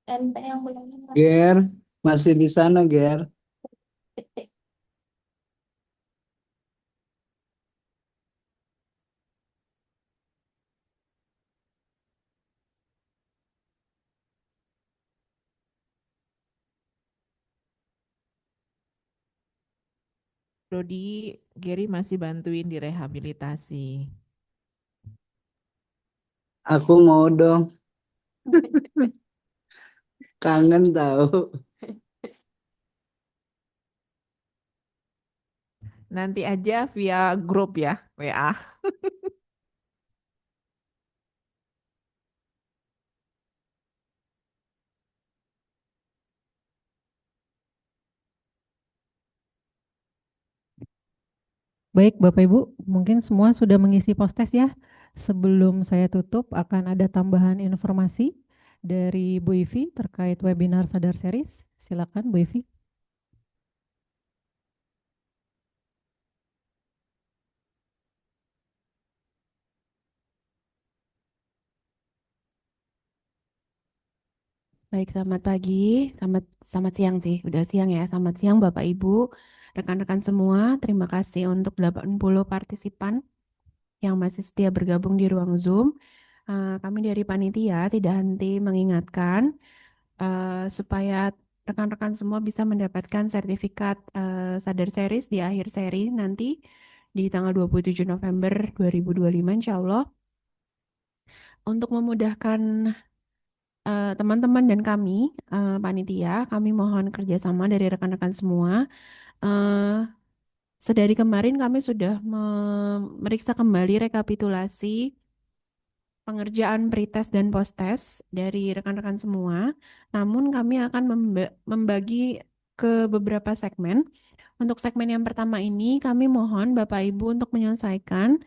Ente yang belum kenal. Ger, masih di sana, Ger? Rodi, Gary masih bantuin di rehabilitasi. Aku mau dong. Kangen tahu. Nanti aja via grup ya, WA. Baik, Bapak Ibu, mungkin semua sudah mengisi post-test ya. Sebelum saya tutup, akan ada tambahan informasi dari Bu Ivi terkait webinar Sadar Series. Silakan, Bu Ivi. Baik, selamat pagi, selamat siang sih, udah siang ya. Selamat siang Bapak Ibu, rekan-rekan semua. Terima kasih untuk 80 partisipan yang masih setia bergabung di ruang Zoom. Kami dari panitia tidak henti mengingatkan supaya rekan-rekan semua bisa mendapatkan sertifikat Sadar Series di akhir seri nanti di tanggal 27 November 2025 insya Allah. Untuk memudahkan teman-teman dan kami, panitia, kami mohon kerjasama dari rekan-rekan semua. Sedari kemarin kami sudah memeriksa kembali rekapitulasi pengerjaan pretest dan posttest dari rekan-rekan semua. Namun kami akan membagi ke beberapa segmen. Untuk segmen yang pertama ini kami mohon Bapak Ibu untuk menyelesaikan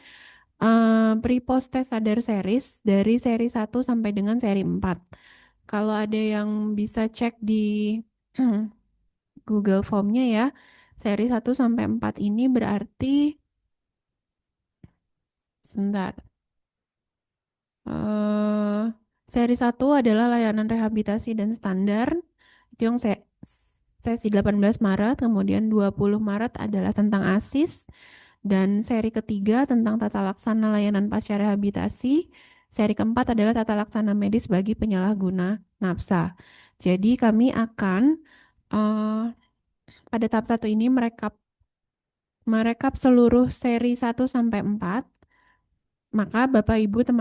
pre-post test Sadar Series dari seri 1 sampai dengan seri 4. Kalau ada yang bisa cek di Google Form-nya ya, seri 1 sampai 4 ini berarti sebentar. Seri 1 adalah layanan rehabilitasi dan standar. Itu yang sesi 18 Maret, kemudian 20 Maret adalah tentang ASIS. Dan seri ketiga tentang tata laksana layanan pasca rehabilitasi. Seri keempat adalah tata laksana medis bagi penyalahguna nafsa. Jadi kami akan pada tahap 1 ini merekap seluruh seri 1 sampai 4. Maka Bapak Ibu teman